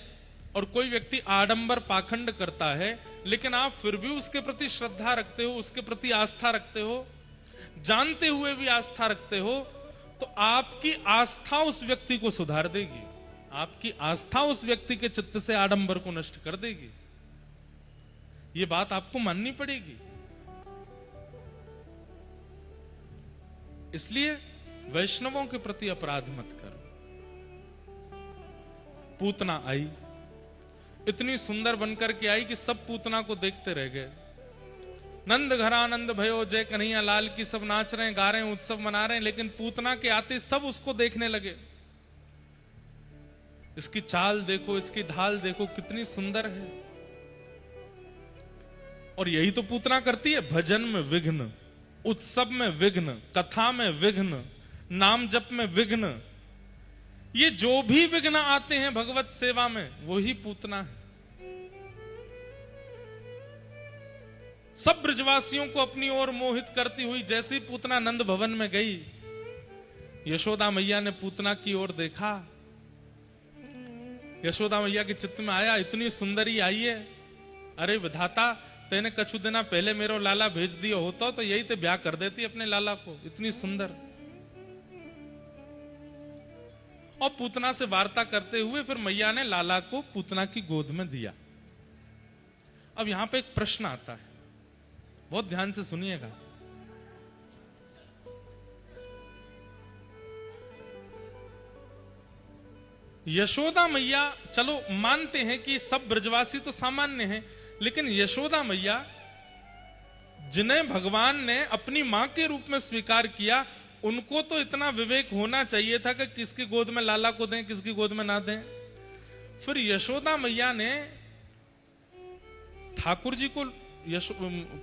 और कोई व्यक्ति आडंबर पाखंड करता है, लेकिन आप फिर भी उसके प्रति श्रद्धा रखते हो, उसके प्रति आस्था रखते हो, जानते हुए भी आस्था रखते हो, तो आपकी आस्था उस व्यक्ति को सुधार देगी, आपकी आस्था उस व्यक्ति के चित्त से आडंबर को नष्ट कर देगी। ये बात आपको माननी पड़ेगी। इसलिए वैष्णवों के प्रति अपराध मत करो। पूतना आई, इतनी सुंदर बनकर के आई कि सब पूतना को देखते रह गए। नंद घरानंद भयो जय कन्हैया लाल की, सब नाच रहे हैं, गा रहे हैं, उत्सव मना रहे हैं, लेकिन पूतना के आते सब उसको देखने लगे। इसकी चाल देखो, इसकी ढाल देखो, कितनी सुंदर है। और यही तो पूतना करती है, भजन में विघ्न, उत्सव में विघ्न, कथा में विघ्न, नाम जप में विघ्न, ये जो भी विघ्न आते हैं भगवत सेवा में, वही पूतना है। सब ब्रजवासियों को अपनी ओर मोहित करती हुई जैसी पूतना नंद भवन में गई, यशोदा मैया ने पूतना की ओर देखा। यशोदा मैया के चित्त में आया, इतनी सुंदरी आई है, अरे विधाता तेने कछु दिना पहले मेरो लाला भेज दिया होता तो यही ते ब्याह कर देती अपने लाला को, इतनी सुंदर। और पूतना से वार्ता करते हुए फिर मैया ने लाला को पूतना की गोद में दिया। अब यहां पे एक प्रश्न आता है, बहुत ध्यान से सुनिएगा। यशोदा मैया, चलो मानते हैं कि सब ब्रजवासी तो सामान्य हैं, लेकिन यशोदा मैया जिन्हें भगवान ने अपनी मां के रूप में स्वीकार किया, उनको तो इतना विवेक होना चाहिए था कि किसकी गोद में लाला को दें, किसकी गोद में ना दें। फिर यशोदा मैया ने ठाकुर जी को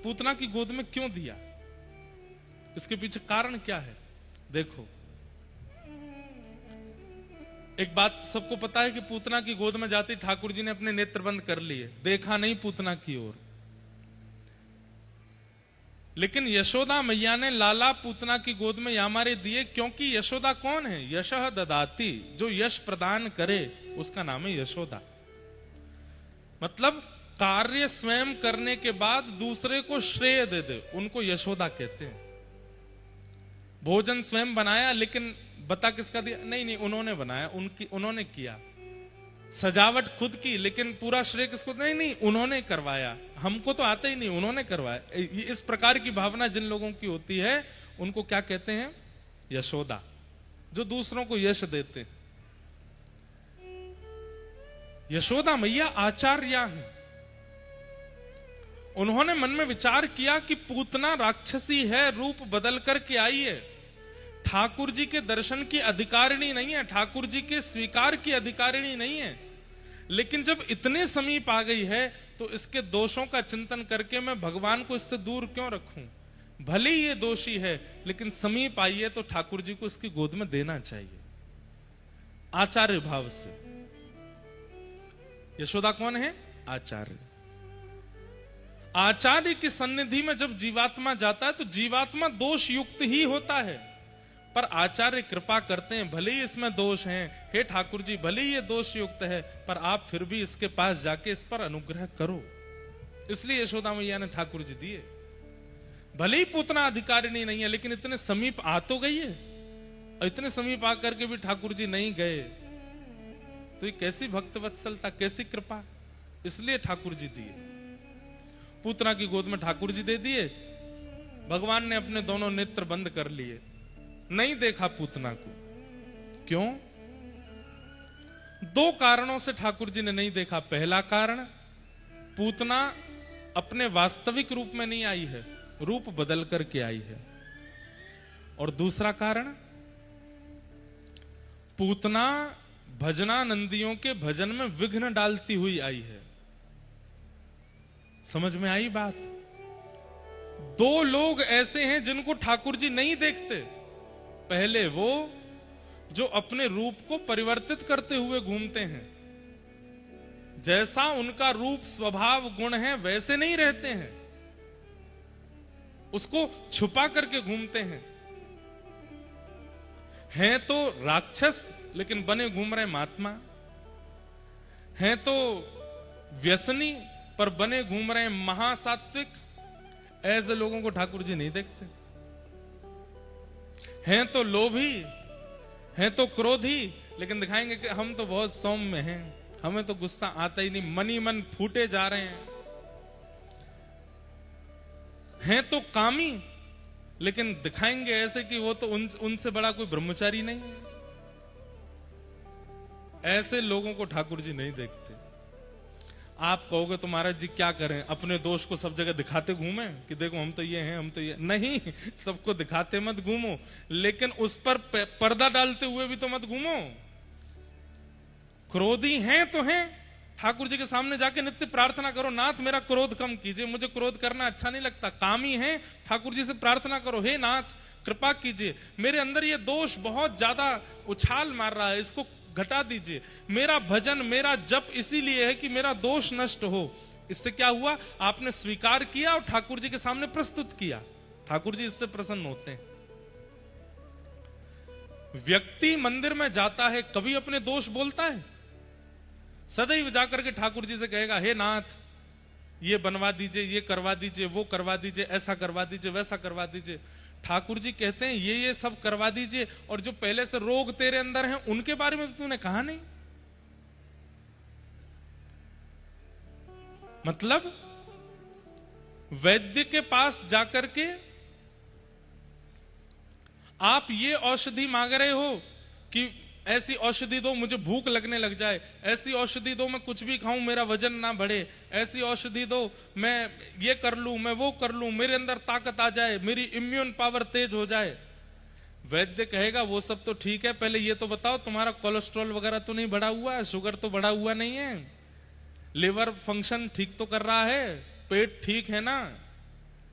पूतना की गोद में क्यों दिया, इसके पीछे कारण क्या है। देखो, एक बात सबको पता है कि पूतना की गोद में जाती ठाकुर जी ने अपने नेत्र बंद कर लिए, देखा नहीं पूतना की ओर। लेकिन यशोदा मैया ने लाला पूतना की गोद में यामारे दिए, क्योंकि यशोदा कौन है, यशः ददाती, जो यश प्रदान करे उसका नाम है यशोदा। मतलब कार्य स्वयं करने के बाद दूसरे को श्रेय दे दे, उनको यशोदा कहते हैं। भोजन स्वयं बनाया, लेकिन बता किसका दिया, नहीं उन्होंने बनाया, उन्होंने किया। सजावट खुद की, लेकिन पूरा श्रेय किसको, नहीं उन्होंने करवाया, हमको तो आता ही नहीं, उन्होंने करवाया। इस प्रकार की भावना जिन लोगों की होती है उनको क्या कहते हैं, यशोदा, जो दूसरों को यश देते। यशोदा मैया आचार्या हैं। उन्होंने मन में विचार किया कि पूतना राक्षसी है, रूप बदल करके आई है, ठाकुर जी के दर्शन की अधिकारिणी नहीं है, ठाकुर जी के स्वीकार की अधिकारिणी नहीं है। लेकिन जब इतने समीप आ गई है तो इसके दोषों का चिंतन करके मैं भगवान को इससे दूर क्यों रखूं। भले ही ये दोषी है, लेकिन समीप आई है तो ठाकुर जी को इसकी गोद में देना चाहिए, आचार्य भाव से। यशोदा कौन है, आचार्य। आचार्य की सन्निधि में जब जीवात्मा जाता है तो जीवात्मा दोष युक्त ही होता है, पर आचार्य कृपा करते हैं, भले ही इसमें दोष हैं, हे ठाकुर जी भले ही ये दोष युक्त है, पर आप फिर भी इसके पास जाके इस पर अनुग्रह करो। इसलिए यशोदा मैया ने ठाकुर जी दिए। भले ही पूतना अधिकारिणी नहीं है, लेकिन इतने समीप आ तो गई है, और इतने समीप आकर के भी ठाकुर जी नहीं गए, तो ये कैसी भक्त वत्सलता, कैसी कृपा। इसलिए ठाकुर जी दिए। पूतना की गोद में ठाकुर जी दे दिए। भगवान ने अपने दोनों नेत्र बंद कर लिए, नहीं देखा पूतना को। क्यों? दो कारणों से ठाकुर जी ने नहीं देखा। पहला कारण, पूतना अपने वास्तविक रूप में नहीं आई है, रूप बदल करके आई है। और दूसरा कारण, पूतना भजनानंदियों के भजन में विघ्न डालती हुई आई है। समझ में आई बात? दो लोग ऐसे हैं जिनको ठाकुर जी नहीं देखते। पहले वो जो अपने रूप को परिवर्तित करते हुए घूमते हैं, जैसा उनका रूप स्वभाव गुण है वैसे नहीं रहते हैं, उसको छुपा करके घूमते हैं तो राक्षस लेकिन बने घूम रहे महात्मा, हैं तो व्यसनी पर बने घूम रहे महासात्विक। ऐसे लोगों को ठाकुर जी नहीं देखते। हैं तो लोभी, हैं तो क्रोधी, लेकिन दिखाएंगे कि हम तो बहुत सौम्य हैं, हमें तो गुस्सा आता ही नहीं, मन ही मन फूटे जा रहे हैं। हैं तो कामी, लेकिन दिखाएंगे ऐसे कि वो तो उनसे बड़ा कोई ब्रह्मचारी नहीं है। ऐसे लोगों को ठाकुर जी नहीं देखते। आप कहोगे तो महाराज जी क्या करें, अपने दोष को सब जगह दिखाते घूमें कि देखो हम तो ये हैं, हम तो ये नहीं। सबको दिखाते मत घूमो, लेकिन उस पर पर्दा डालते हुए भी तो मत घूमो। क्रोधी हैं तो हैं, ठाकुर जी के सामने जाके नित्य प्रार्थना करो, नाथ मेरा क्रोध कम कीजिए, मुझे क्रोध करना अच्छा नहीं लगता। कामी हैं, ठाकुर जी से प्रार्थना करो, हे नाथ कृपा कीजिए, मेरे अंदर ये दोष बहुत ज्यादा उछाल मार रहा है, इसको घटा दीजिए। मेरा भजन मेरा जप इसीलिए है कि मेरा दोष नष्ट हो। इससे क्या हुआ? आपने स्वीकार किया और ठाकुर जी के सामने प्रस्तुत किया। ठाकुर जी इससे प्रसन्न होते हैं। व्यक्ति मंदिर में जाता है, कभी अपने दोष बोलता है? सदैव जाकर के ठाकुर जी से कहेगा, हे नाथ ये बनवा दीजिए, ये करवा दीजिए, वो करवा दीजिए, ऐसा करवा दीजिए, वैसा करवा दीजिए। ठाकुर जी कहते हैं ये सब करवा दीजिए, और जो पहले से रोग तेरे अंदर हैं उनके बारे में तूने कहा नहीं। मतलब वैद्य के पास जाकर के आप ये औषधि मांग रहे हो कि ऐसी औषधि दो मुझे भूख लगने लग जाए, ऐसी औषधि दो मैं कुछ भी खाऊं मेरा वजन ना बढ़े, ऐसी औषधि दो मैं ये कर लूं, मैं वो कर लूं, मेरे अंदर ताकत आ जाए, मेरी इम्यून पावर तेज हो जाए। वैद्य कहेगा वो सब तो ठीक है, पहले ये तो बताओ तुम्हारा कोलेस्ट्रॉल वगैरह तो नहीं बढ़ा हुआ है, शुगर तो बढ़ा हुआ नहीं है, लिवर फंक्शन ठीक तो कर रहा है, पेट ठीक है ना,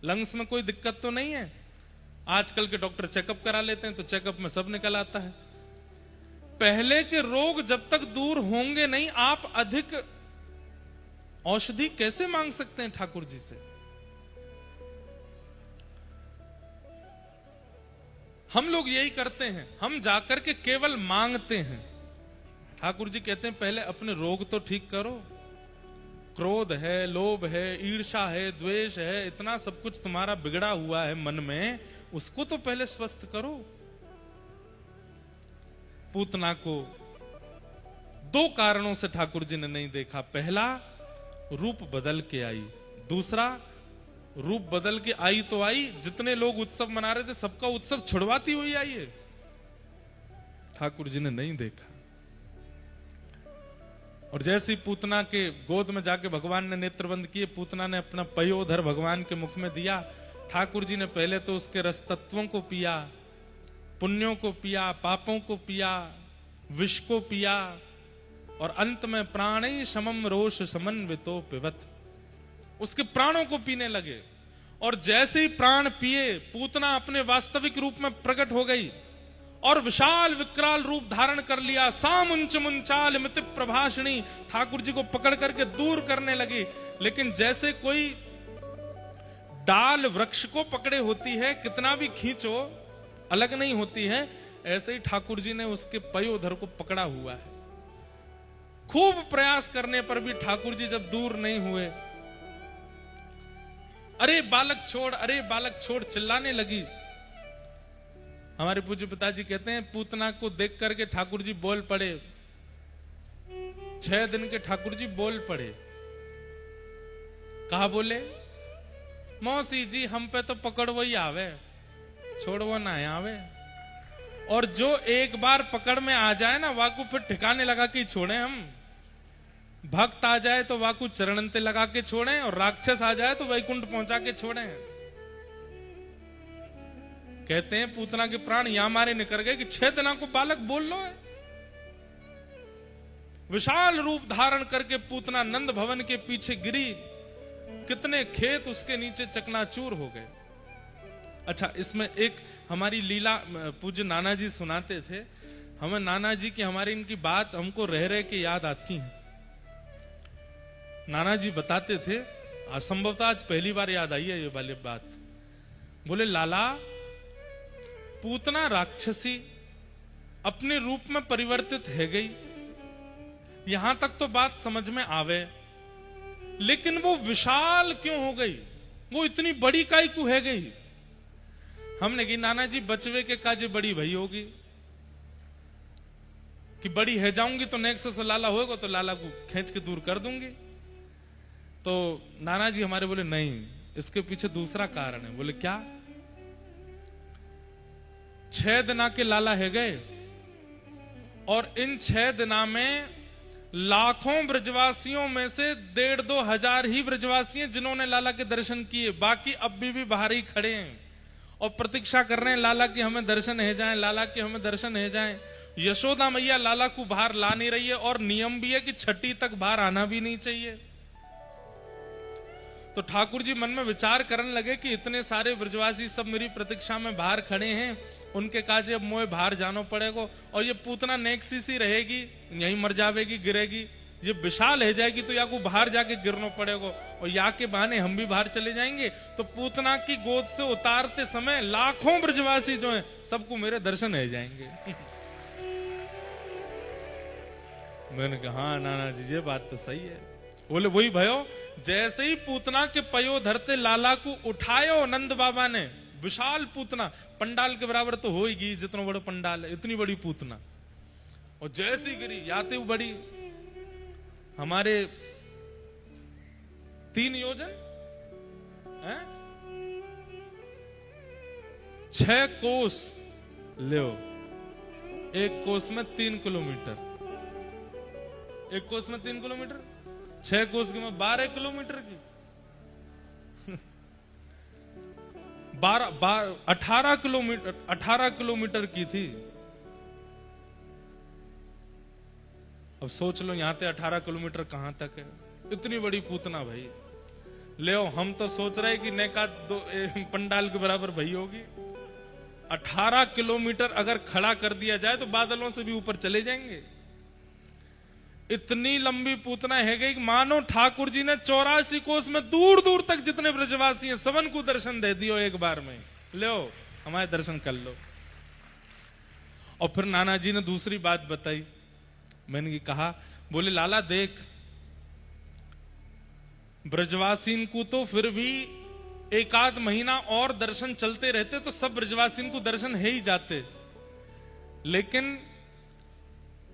लंग्स में कोई दिक्कत तो नहीं है। आजकल के डॉक्टर चेकअप करा लेते हैं तो चेकअप में सब निकल आता है। पहले के रोग जब तक दूर होंगे नहीं, आप अधिक औषधि कैसे मांग सकते हैं ठाकुर जी से? हम लोग यही करते हैं, हम जाकर के केवल मांगते हैं। ठाकुर जी कहते हैं पहले अपने रोग तो ठीक करो। क्रोध है, लोभ है, ईर्ष्या है, द्वेष है, इतना सब कुछ तुम्हारा बिगड़ा हुआ है मन में, उसको तो पहले स्वस्थ करो। पूतना को दो कारणों से ठाकुर जी ने नहीं देखा। पहला, रूप बदल के आई। दूसरा, रूप बदल के आई तो आई, जितने लोग उत्सव मना रहे थे सबका उत्सव छुड़वाती हुई आई है, ठाकुर जी ने नहीं देखा। और जैसी पूतना के गोद में जाके भगवान ने नेत्र बंद किए, पूतना ने अपना पयोधर भगवान के मुख में दिया। ठाकुर जी ने पहले तो उसके रस तत्वों को पिया, पुण्यों को पिया, पापों को पिया, विष को पिया, और अंत में प्राणी समम रोष समन्वितो पिबत, उसके प्राणों को पीने लगे। और जैसे ही प्राण पिए, पूतना अपने वास्तविक रूप में प्रकट हो गई और विशाल विकराल रूप धारण कर लिया। सामुंच मुंचाल मिति प्रभाषणी, ठाकुर जी को पकड़ करके दूर करने लगी। लेकिन जैसे कोई डाल वृक्ष को पकड़े होती है, कितना भी खींचो अलग नहीं होती है, ऐसे ही ठाकुर जी ने उसके पयोधर को पकड़ा हुआ है। खूब प्रयास करने पर भी ठाकुर जी जब दूर नहीं हुए, अरे बालक छोड़, अरे बालक छोड़ चिल्लाने लगी। हमारे पूज्य पिताजी कहते हैं पूतना को देख करके ठाकुर जी बोल पड़े। 6 दिन के ठाकुर जी बोल पड़े। कहा बोले? मौसी जी हम पे तो पकड़वो ही आवे, छोड़वो ना आवे। और जो एक बार पकड़ में आ जाए ना, वाकू फिर ठिकाने लगा के छोड़े हम। भक्त आ जाए तो वाकू चरणंते लगा के छोड़े, और राक्षस आ जाए तो वैकुंठ पहुंचा के छोड़े। कहते हैं पूतना के प्राण यहां मारे निकल गए कि 6 दिनों को बालक बोल लो है। विशाल रूप धारण करके पूतना नंद भवन के पीछे गिरी, कितने खेत उसके नीचे चकनाचूर हो गए। अच्छा, इसमें एक हमारी लीला पूज्य नाना जी सुनाते थे हमें। नाना जी की हमारी इनकी बात हमको रह रह के याद आती है। नाना जी बताते थे, असंभवतः आज पहली बार याद आई है ये वाली बात। बोले लाला, पूतना राक्षसी अपने रूप में परिवर्तित है गई, यहां तक तो बात समझ में आवे, लेकिन वो विशाल क्यों हो गई, वो इतनी बड़ी काई को है गई। हमने कही नाना जी बचवे के काजे बड़ी भई होगी कि बड़ी है जाऊंगी तो नेक्स्ट से लाला होगा तो लाला को खींच के दूर कर दूंगी। तो नाना जी हमारे बोले नहीं, इसके पीछे दूसरा कारण है। बोले क्या? 6 दिना के लाला है गए और इन 6 दिना में लाखों ब्रजवासियों में से 1,500-2 हजार ही ब्रजवासी हैं जिन्होंने लाला के दर्शन किए, बाकी अब भी बाहर ही खड़े हैं और प्रतीक्षा कर रहे हैं लाला की हमें दर्शन है जाए, लाला के हमें दर्शन है जाए। यशोदा मैया लाला को बाहर ला नहीं रही है और नियम भी है कि छठी तक बाहर आना भी नहीं चाहिए। तो ठाकुर जी मन में विचार करने लगे कि इतने सारे ब्रजवासी सब मेरी प्रतीक्षा में बाहर खड़े हैं, उनके काजे अब मोए बाहर जाना पड़ेगा और ये पूतना नेक्सी सी रहेगी, यहीं मर जावेगी, गिरेगी, ये विशाल है जाएगी तो या को बाहर जाके गिरना पड़ेगा और या के बहाने हम भी बाहर चले जाएंगे। तो पूतना की गोद से उतारते समय लाखों ब्रजवासी जो हैं सबको मेरे दर्शन है जाएंगे। मैंने कहा हाँ नाना जी ये बात तो सही है। बोले वही भयो, जैसे ही पूतना के पयो धरते लाला को उठायो नंद बाबा ने, विशाल पूतना, पंडाल के बराबर तो होगी, जितना बड़ा पंडाल है इतनी बड़ी पूतना, और जैसी गिरी याते बड़ी हमारे 3 योजन 6 कोस ले, एक कोस में 3 किलोमीटर, एक कोस में 3 किलोमीटर, 6 कोस की में 12 किलोमीटर की 18 किलोमीटर की थी। अब सोच लो यहां से 18 किलोमीटर कहां तक है, इतनी बड़ी पूतना भाई। ले हम तो सोच रहे कि नेका पंडाल के बराबर भाई होगी। 18 किलोमीटर अगर खड़ा कर दिया जाए तो बादलों से भी ऊपर चले जाएंगे। इतनी लंबी पूतना है गई, मानो ठाकुर जी ने 84 कोस में दूर दूर तक जितने ब्रजवासी हैं सबन को दर्शन दे दियो एक बार में। लो हमारे दर्शन कर लो। और फिर नाना जी ने दूसरी बात बताई। मैंने कहा, बोले लाला देख, ब्रजवासीन को तो फिर भी 1 आध महीना और दर्शन चलते रहते तो सब ब्रजवासीन को दर्शन है ही जाते, लेकिन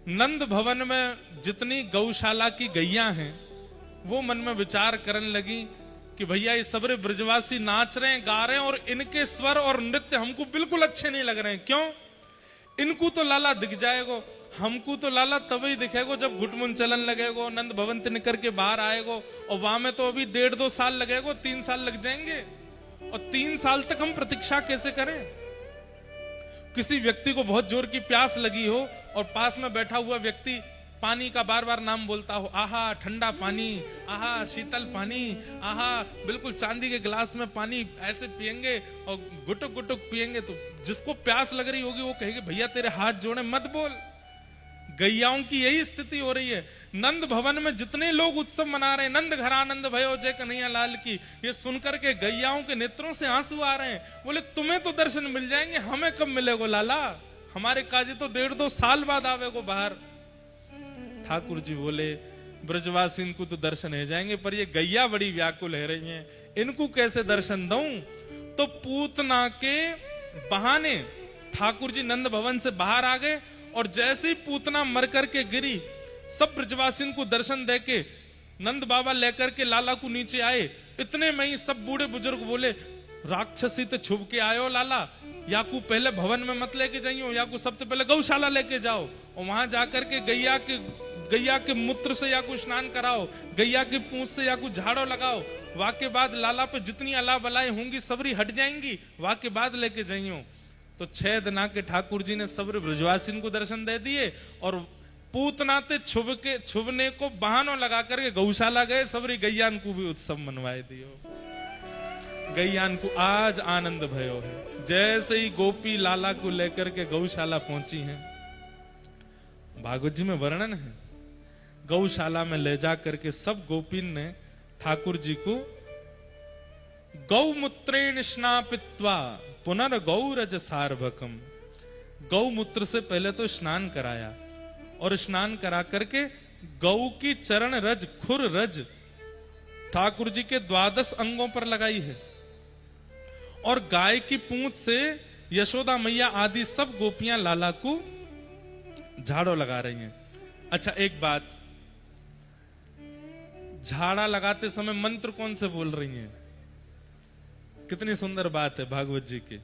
नंद भवन में जितनी गौशाला की गैया हैं वो मन में विचार करने लगी कि भैया ये सबरे ब्रजवासी नाच रहे हैं, गा रहे हैं और इनके स्वर और नृत्य हमको बिल्कुल अच्छे नहीं लग रहे हैं। क्यों? इनको तो लाला दिख जाएगो, हमको तो लाला तभी दिखेगो जब घुटमुन चलन लगेगो, नंद भवन से निकल के बाहर आएगो, और वहां में तो अभी 1.5-2 साल लगेगो, 3 साल लग जाएंगे, और 3 साल तक हम प्रतीक्षा कैसे करें? किसी व्यक्ति को बहुत जोर की प्यास लगी हो और पास में बैठा हुआ व्यक्ति पानी का बार बार नाम बोलता हो, आहा ठंडा पानी, आहा शीतल पानी, आहा बिल्कुल चांदी के गिलास में पानी ऐसे पिएंगे और गुटुक गुटुक पिएंगे, तो जिसको प्यास लग रही होगी वो कहेगी भैया तेरे हाथ जोड़े मत बोल। गैयाओं की यही स्थिति हो रही है। नंद भवन में जितने लोग उत्सव मना रहे हैं, नंद घरानंद भयो जय कन्हैया लाल की, ये सुनकर के गैयाओं के नेत्रों से आंसू आ रहे हैं। बोले तुम्हें तो दर्शन मिल जाएंगे, हमें कब मिलेगो लाला? हमारे काजी तो 1.5-2 साल बाद आवेगो बाहर। ठाकुर जी बोले ब्रजवासी को तो दर्शन है जाएंगे, पर ये गैया बड़ी व्याकुल है रही हैं, इनको कैसे दर्शन दूं? तो पूतना के बहाने ठाकुर जी नंद भवन से बाहर आ गए, और जैसे ही पूतना मर करके गिरी, सब ब्रजवासिन को दर्शन देके नंद बाबा लेकर के लाला को नीचे आए। इतने में ही सब बूढ़े बुजुर्ग बोले राक्षसी तो छुप के आयो लाला, या को पहले भवन में मत लेके जाइयो, या को सबसे पहले गौशाला लेके जाओ और वहां जाकर के गैया के मूत्र से या को स्नान कराओ, गैया की पूंछ से या को झाड़ो लगाओ, वाके बाद लाला पे जितनी अला बलाएं होंगी सबरी हट जाएंगी, वाके बाद लेके जाइयो। तो 6 दिना के ठाकुर जी ने सब ब्रजवासिन को दर्शन दे दिए और पूतना ते छुबने को बहानों लगा करके गौशाला गए, सबरी गैयान को भी उत्सव मनवाए दियो। गैयान को आज आनंद भयो है। जैसे ही गोपी लाला को लेकर के गौशाला पहुंची हैं, भागवत जी में वर्णन है, गौशाला में ले जा करके सब गोपीन ने ठाकुर जी को गौमूत्रेण स्नापित्वा पुनर्गौरज सार्वकम, गौमूत्र से पहले तो स्नान कराया और स्नान करा करके गौ की चरण रज खुर रज ठाकुर जी के 12 अंगों पर लगाई है और गाय की पूंछ से यशोदा मैया आदि सब गोपियां लाला को झाड़ो लगा रही हैं। अच्छा एक बात, झाड़ा लगाते समय मंत्र कौन से बोल रही हैं? कितनी सुंदर बात है भागवत जी की।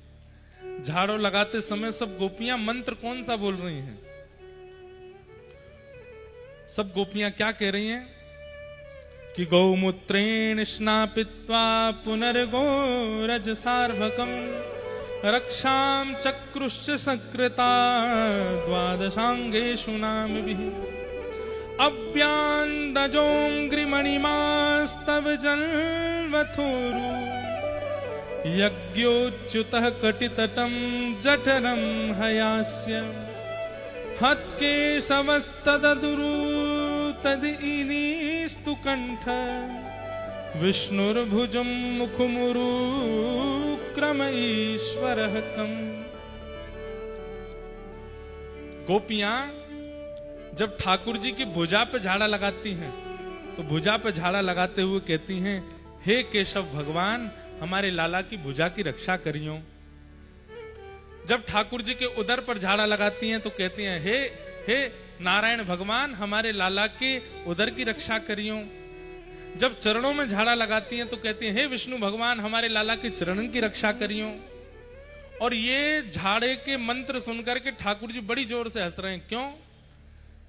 झाड़ो लगाते समय सब गोपियां मंत्र कौन सा बोल रही हैं? सब गोपियां क्या कह रही हैं कि गौमूत्रेण स्नापित्वा पुनर्गोरज सार्वकम रक्षाम चक्रुश्च सकृता द्वादशांगेषु नामभिः अव्यान्दजोऽङ्घ्रिमणिमास्तव जन्वथोरु यज्ञोच्युतः कटितटं जठरं हयास्य हत्केशवस्तदुरु तदिनीस्तु कंठ विष्णुर्भुजं मुखमुरु क्रम ईश्वरः कम्। गोपियां जब ठाकुर जी की भुजा पे झाड़ा लगाती हैं तो भुजा पे झाड़ा लगाते हुए कहती हैं, हे केशव भगवान हमारे लाला की भुजा की रक्षा करियो। जब ठाकुर जी के उदर पर झाड़ा लगाती हैं तो कहती हैं, हे नारायण भगवान हमारे लाला के उदर की रक्षा करियो। जब चरणों में झाड़ा लगाती हैं तो कहती हैं, हे विष्णु भगवान हमारे लाला के चरणों की रक्षा करियो। और ये झाड़े के मंत्र सुनकर के ठाकुर जी बड़ी जोर से हंस रहे हैं। क्यों?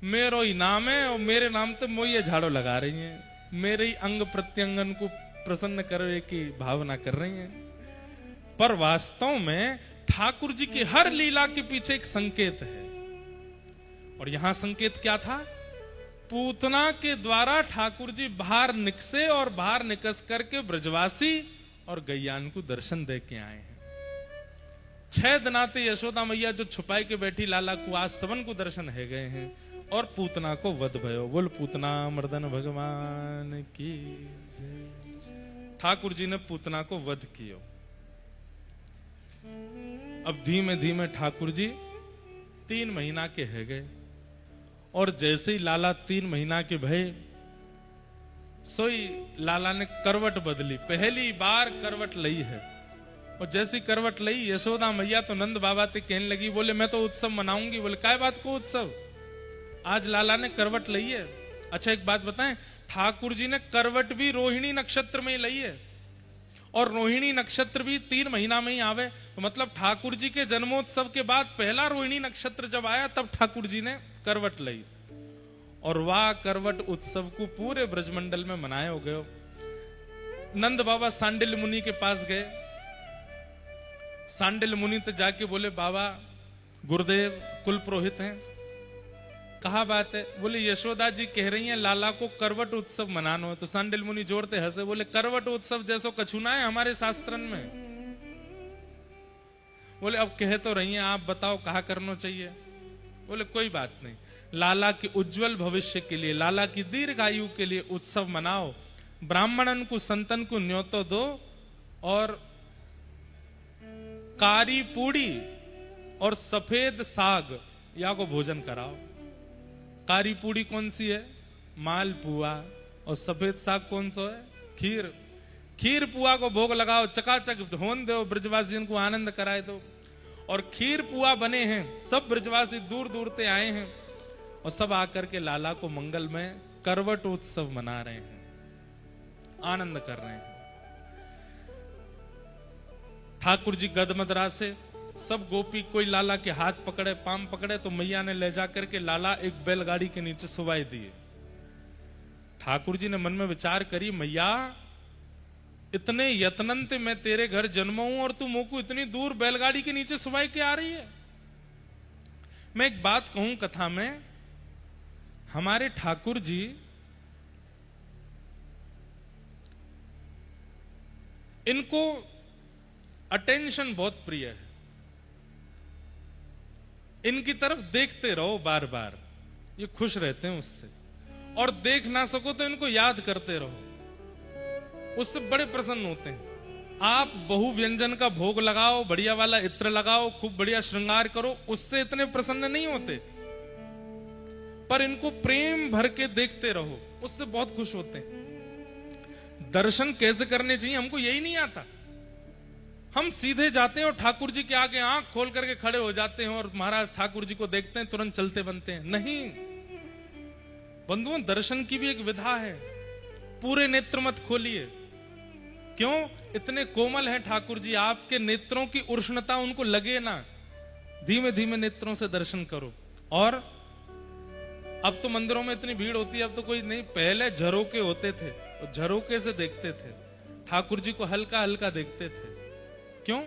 मेरो ही नाम है और मेरे नाम तो वो ये झाड़ो लगा रही हैं, मेरे ही अंग प्रत्यंगन को प्रसन्न करने की भावना कर रही हैं। पर वास्तव में ठाकुर जी की हर लीला के पीछे एक संकेत है। और यहां संकेत क्या था? पूतना के द्वारा ठाकुर जी बाहर निकसे और बाहर निकस करके ब्रजवासी और गैयान को दर्शन दे के आए हैं। 6 दिनाते यशोदा मैया जो छुपाई के बैठी लाला को आज सबन को दर्शन है गए हैं और पूतना को वध भयो। बोल पूतना मर्दन भगवान की। ठाकुर जी ने पूतना को वध किया। अब धीमे धीमे ठाकुर जी 3 महीना के है गए और जैसे ही लाला 3 महीना के भय, सोई लाला ने करवट बदली। पहली बार करवट लई है और जैसी करवट लई यशोदा मैया तो नंद बाबा ते कहने लगी, बोले मैं तो उत्सव मनाऊंगी। बोले काय बात को उत्सव? आज लाला ने करवट लई है। अच्छा एक बात बताएं, ठाकुर जी ने करवट भी रोहिणी नक्षत्र में ही लई है और रोहिणी नक्षत्र भी 3 महीना में ही आवे। तो मतलब ठाकुर जी के जन्मोत्सव के बाद पहला रोहिणी नक्षत्र जब आया तब ठाकुर जी ने करवट लई और वाह करवट उत्सव को पूरे ब्रजमंडल में मनाए हो गए। नंद बाबा सांडिल मुनि के पास गए। सांडिल मुनि तो जाके बोले, बाबा गुरुदेव कुल पुरोहित हैं, कहा बात है? बोले यशोदा जी कह रही हैं लाला को करवट उत्सव मनानो है। तो सांडिल मुनि जोरते हंसे, बोले करवट उत्सव जैसो कछुना है हमारे शास्त्रन में? बोले अब कह तो रही हैं, आप बताओ कहा करना चाहिए? बोले कोई बात नहीं, लाला के उज्जवल भविष्य के लिए, लाला की दीर्घ आयु के लिए उत्सव मनाओ। ब्राह्मणन को संतन को न्योतो दो और कारी पूड़ी और सफेद साग या को भोजन कराओ। कारी पूड़ी कौन सी है? मालपुआ। और सफेद साग कौन सा है? खीर। खीर पुआ को भोग लगाओ, चकाचक धोन दो, ब्रजवासियों को आनंद कराए दो। और खीर पुआ बने हैं, सब ब्रजवासी दूर दूर से आए हैं और सब आकर के लाला को मंगल में करवट उत्सव मना रहे हैं, आनंद कर रहे हैं। ठाकुर जी गदमदरा से सब गोपी कोई लाला के हाथ पकड़े, पाम पकड़े तो मैया ने ले जाकर के लाला एक बैलगाड़ी के नीचे सुवाई दिए। ठाकुर जी ने मन में विचार करी, मैया इतने यत्नंत मैं तेरे घर जन्मा हूं और तू मोको इतनी दूर बैलगाड़ी के नीचे सुवाई के आ रही है। मैं एक बात कहूं कथा में, हमारे ठाकुर जी इनको अटेंशन बहुत प्रिय है। इनकी तरफ देखते रहो बार बार, ये खुश रहते हैं उससे। और देख ना सको तो इनको याद करते रहो, उससे बड़े प्रसन्न होते हैं। आप बहु व्यंजन का भोग लगाओ, बढ़िया वाला इत्र लगाओ, खूब बढ़िया श्रृंगार करो, उससे इतने प्रसन्न नहीं होते। पर इनको प्रेम भर के देखते रहो, उससे बहुत खुश होते हैं। दर्शन कैसे करने चाहिए हमको यही नहीं आता। हम सीधे जाते हैं और ठाकुर जी के आगे आंख खोल करके खड़े हो जाते हैं और महाराज ठाकुर जी को देखते हैं, तुरंत चलते बनते हैं। नहीं बंधुओं, दर्शन की भी एक विधा है। पूरे नेत्र मत खोलिए। क्यों? इतने कोमल हैं ठाकुर जी, आपके नेत्रों की उष्णता उनको लगे ना। धीमे धीमे नेत्रों से दर्शन करो। और अब तो मंदिरों में इतनी भीड़ होती है, अब तो कोई नहीं। पहले झरोके होते थे, झरोके से देखते थे ठाकुर जी को, हल्का हल्का देखते थे। क्यों?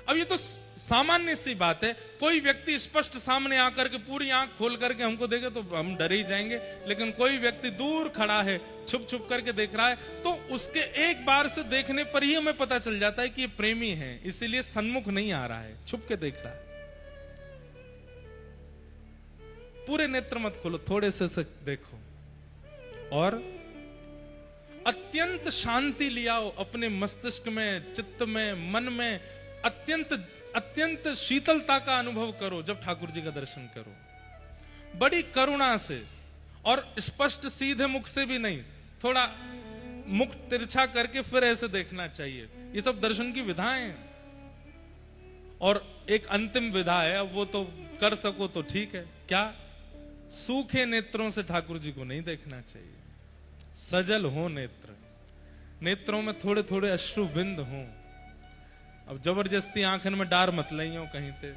अब ये तो सामान्य सी बात है। कोई व्यक्ति स्पष्ट सामने आकर के पूरी आंख खोल करके हमको देखे तो हम डर ही जाएंगे, लेकिन कोई व्यक्ति दूर खड़ा है, छुप छुप करके देख रहा है, तो उसके एक बार से देखने पर ही हमें पता चल जाता है कि ये प्रेमी है। इसीलिए सन्मुख नहीं आ रहा है, छुप के देख रहा है। पूरे नेत्र मत खोलो, थोड़े से देखो और अत्यंत शांति लियाओ अपने मस्तिष्क में, चित्त में, मन में। अत्यंत शीतलता का अनुभव करो जब ठाकुर जी का दर्शन करो, बड़ी करुणा से। और स्पष्ट सीधे मुख से भी नहीं, थोड़ा मुख तिरछा करके फिर ऐसे देखना चाहिए। ये सब दर्शन की विधाएं हैं। और एक अंतिम विधा है, अब वो तो कर सको तो ठीक है। क्या? सूखे नेत्रों से ठाकुर जी को नहीं देखना चाहिए। सजल हो नेत्र, नेत्रों में थोड़े थोड़े अश्रु बिंद हो। अब जबरदस्ती आंखन में डार मत लइयो कहीं पे।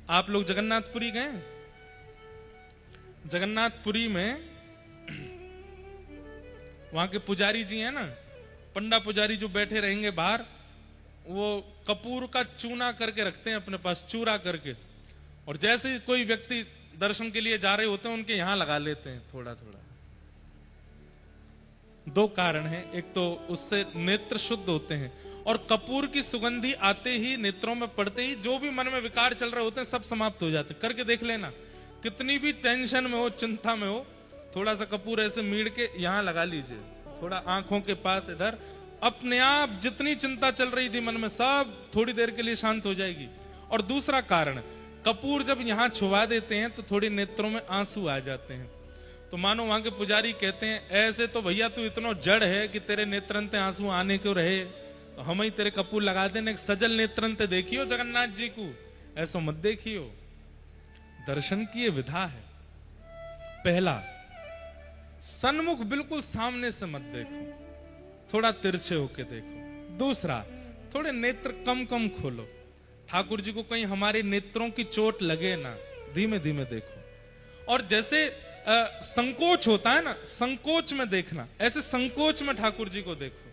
आप लोग जगन्नाथपुरी गए? जगन्नाथपुरी में वहां के पुजारी जी हैं ना, पंडा पुजारी जो बैठे रहेंगे बाहर, वो कपूर का चूना करके रखते हैं अपने पास, चूरा करके। और जैसे कोई व्यक्ति दर्शन के लिए जा रहे होते हैं, उनके यहां लगा लेते हैं थोड़ा थोड़ा। दो कारण हैं, एक तो उससे नेत्र शुद्ध होते हैं, और कपूर की सुगंधी आते ही, नेत्रों में पड़ते ही, जो भी मन में विकार चल रहे होते हैं सब समाप्त हो जाते हैं। करके देख लेना, कितनी भी टेंशन में हो, चिंता में हो, थोड़ा सा कपूर ऐसे मीड़ के यहां लगा लीजिए, थोड़ा आंखों के पास इधर। अपने आप जितनी चिंता चल रही थी मन में, सब थोड़ी देर के लिए शांत हो जाएगी। और दूसरा कारण, कपूर जब यहां छुआ देते हैं तो थोड़ी नेत्रों में आंसू आ जाते हैं। तो मानो वहां के पुजारी कहते हैं, ऐसे तो भैया तू इतना जड़ है कि तेरे नेत्रंते आंसू आने क्यों रहे, तो हम ही तेरे कपूर लगा देने। सजल नेत्रंते देखियो जगन्नाथ जी को, ऐसा मत देखियो। दर्शन की ये विधा है। पहला, सन्मुख बिल्कुल सामने से मत देखो, थोड़ा तिरछे होके देखो। दूसरा, थोड़े नेत्र कम कम खोलो, ठाकुर जी को कहीं हमारे नेत्रों की चोट लगे ना, धीमे धीमे देखो। और जैसे संकोच होता है ना, संकोच में देखना, ऐसे संकोच में ठाकुर जी को देखो।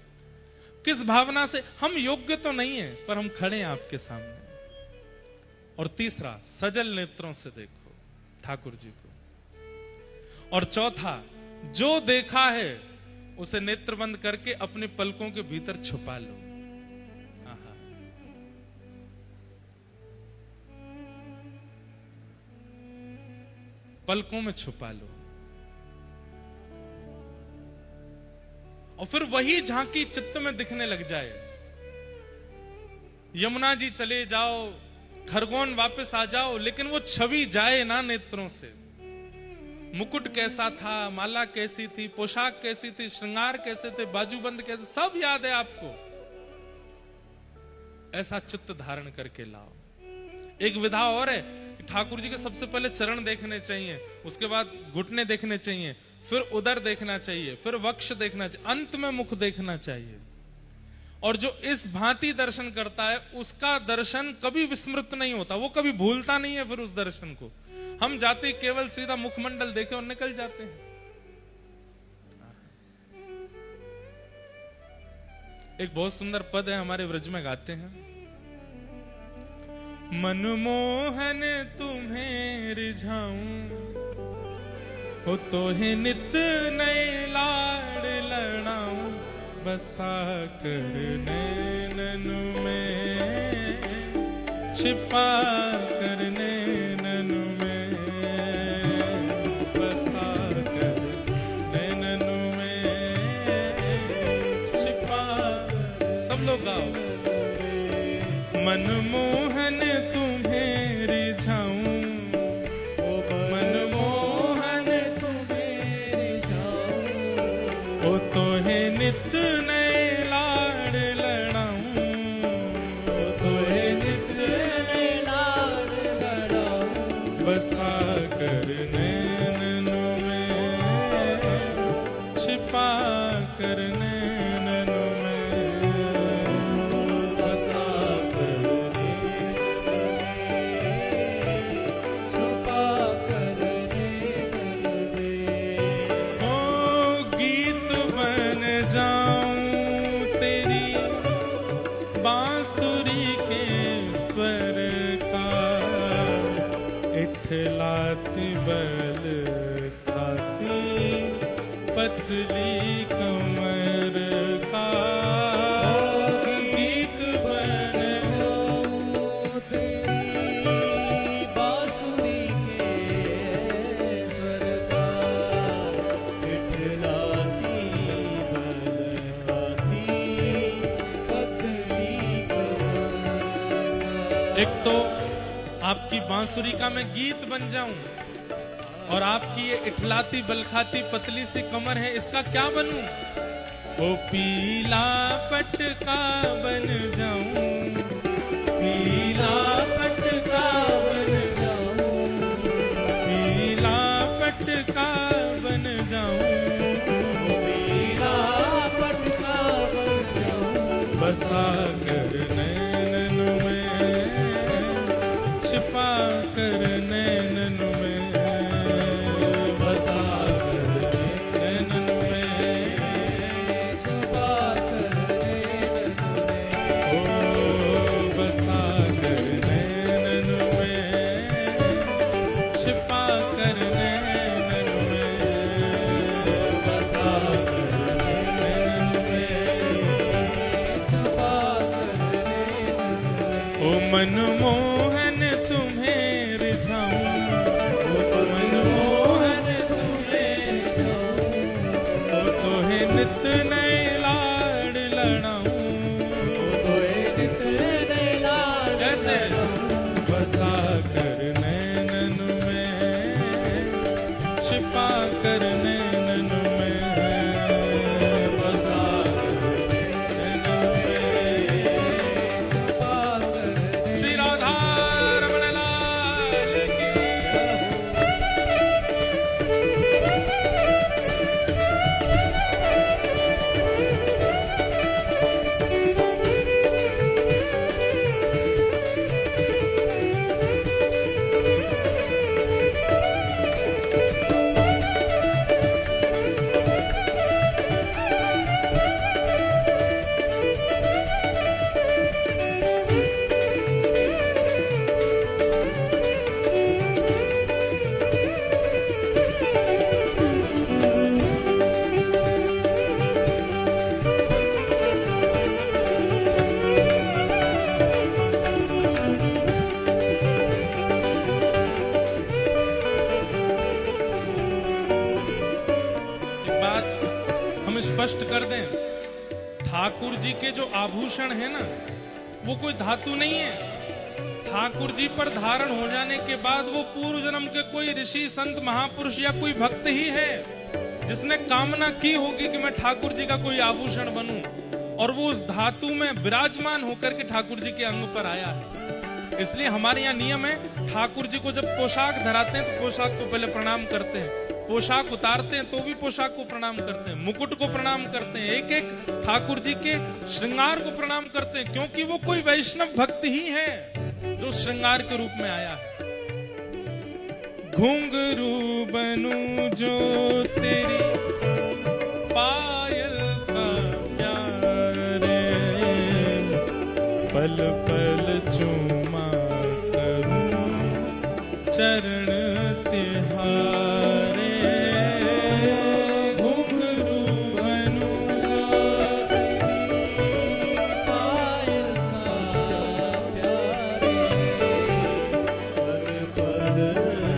किस भावना से? हम योग्य तो नहीं है, पर हम खड़े हैं आपके सामने। और तीसरा, सजल नेत्रों से देखो ठाकुर जी को। और चौथा, जो देखा है उसे नेत्र बंद करके अपने पलकों के भीतर छुपा लो। आहा। पलकों में छुपा लो, और फिर वही झांकी चित्त में दिखने लग जाए। यमुना जी चले जाओ, खरगोन वापस आ जाओ, लेकिन वो छवि जाए ना नेत्रों से। मुकुट कैसा था, माला कैसी थी, पोशाक कैसी थी, श्रृंगार कैसे थे, बाजूबंद कैसे, सब याद है आपको। ऐसा चित्त धारण करके लाओ। एक विधा और है कि ठाकुर जी के सबसे पहले चरण देखने चाहिए, उसके बाद घुटने देखने चाहिए, फिर उदर देखना चाहिए, फिर वक्ष देखना चाहिए, अंत में मुख देखना चाहिए। और जो इस भांति दर्शन करता है उसका दर्शन कभी विस्मृत नहीं होता, वो कभी भूलता नहीं है। फिर उस दर्शन को हम जाते केवल सीधा मुखमंडल देखे और निकल जाते हैं। एक बहुत सुंदर पद है, हमारे व्रज में गाते हैं, मनमोहन तुम्हें रिझाऊं हो तो है नित नए लाड़ लड़ाऊं बसा कर नैनन में छिपा कर नैनन में बसा कर नैनन में छिपा। सब लोग गाओ। मनमोहन तुम्हें रिझाऊं मनमोहन तुम्हें रिझाऊं ओ तो है नित नए लाड़ लड़ाऊं ओ तो है नित नए लाड़ लड़ाऊं बसा कर नैनन में छिपा कर नैनन में बसा कर छुपा कर नैनन में। ओ गीत बन जाऊं तेरी बांसुरी के स्वर का इठलाती बल खाती पतली कमर का गीत बन जाऊं तेरी बांसुरी के स्वर का इठलाती बल खाती पतली कमर का। एक तो आपकी बांसुरी का मैं गीत बन जाऊं और आपकी ये इठलाती बलखाती पतली सी कमर है, इसका क्या बनूं? ओ पीला पटका बन जाऊं पीला पटका बन जाऊं पीला पटका बन जाऊं पीला पटका बन जाऊं बसा कर नैनन में छिपा कर नैनन में बसा कर नैनन में छुपा कर नैनन में। ओ बसा कर नैनन में छिपा कर नैनन में बसा कर नैनन में छुपा कर नैनन में। ओ मनमोहन तुम्हें रिझाऊं ओ मनमोहन तुम्हें रिझाऊं ओ तो है नित नए लाड़ लड़ाऊं कोई नित नए लाड़ जैसे बसा कर नैनन में छिपा कर नैनन में बसा कर नैनन में छुपा कर श्री राधा रमण लाल की। एक बात हम स्पष्ट कर दें, ठाकुर जी के जो आभूषण है ना, वो कोई धातु नहीं है। ठाकुर जी पर धारण हो जाने के बाद वो पूर्व जन्म के कोई ऋषि संत महापुरुष या कोई भक्त ही है जिसने कामना की होगी कि मैं ठाकुर जी का कोई आभूषण बनूं, और वो उस धातु में विराजमान होकर के ठाकुर जी के अंग पर आया है। इसलिए हमारे यहाँ नियम है, ठाकुर जी को जब पोशाक धराते हैं तो पोशाक को पहले प्रणाम करते हैं, पोशाक उतारते हैं तो भी पोशाक को प्रणाम करते हैं, मुकुट को प्रणाम करते हैं, एक एक ठाकुर जी के श्रृंगार को प्रणाम करते हैं, क्योंकि वो कोई वैष्णव भक्त ही है जो श्रृंगार के रूप में आया है। घुंघरू बनूं जो तेरी पायल का प्यार, पल पल चूमा करूं चरण तिहार।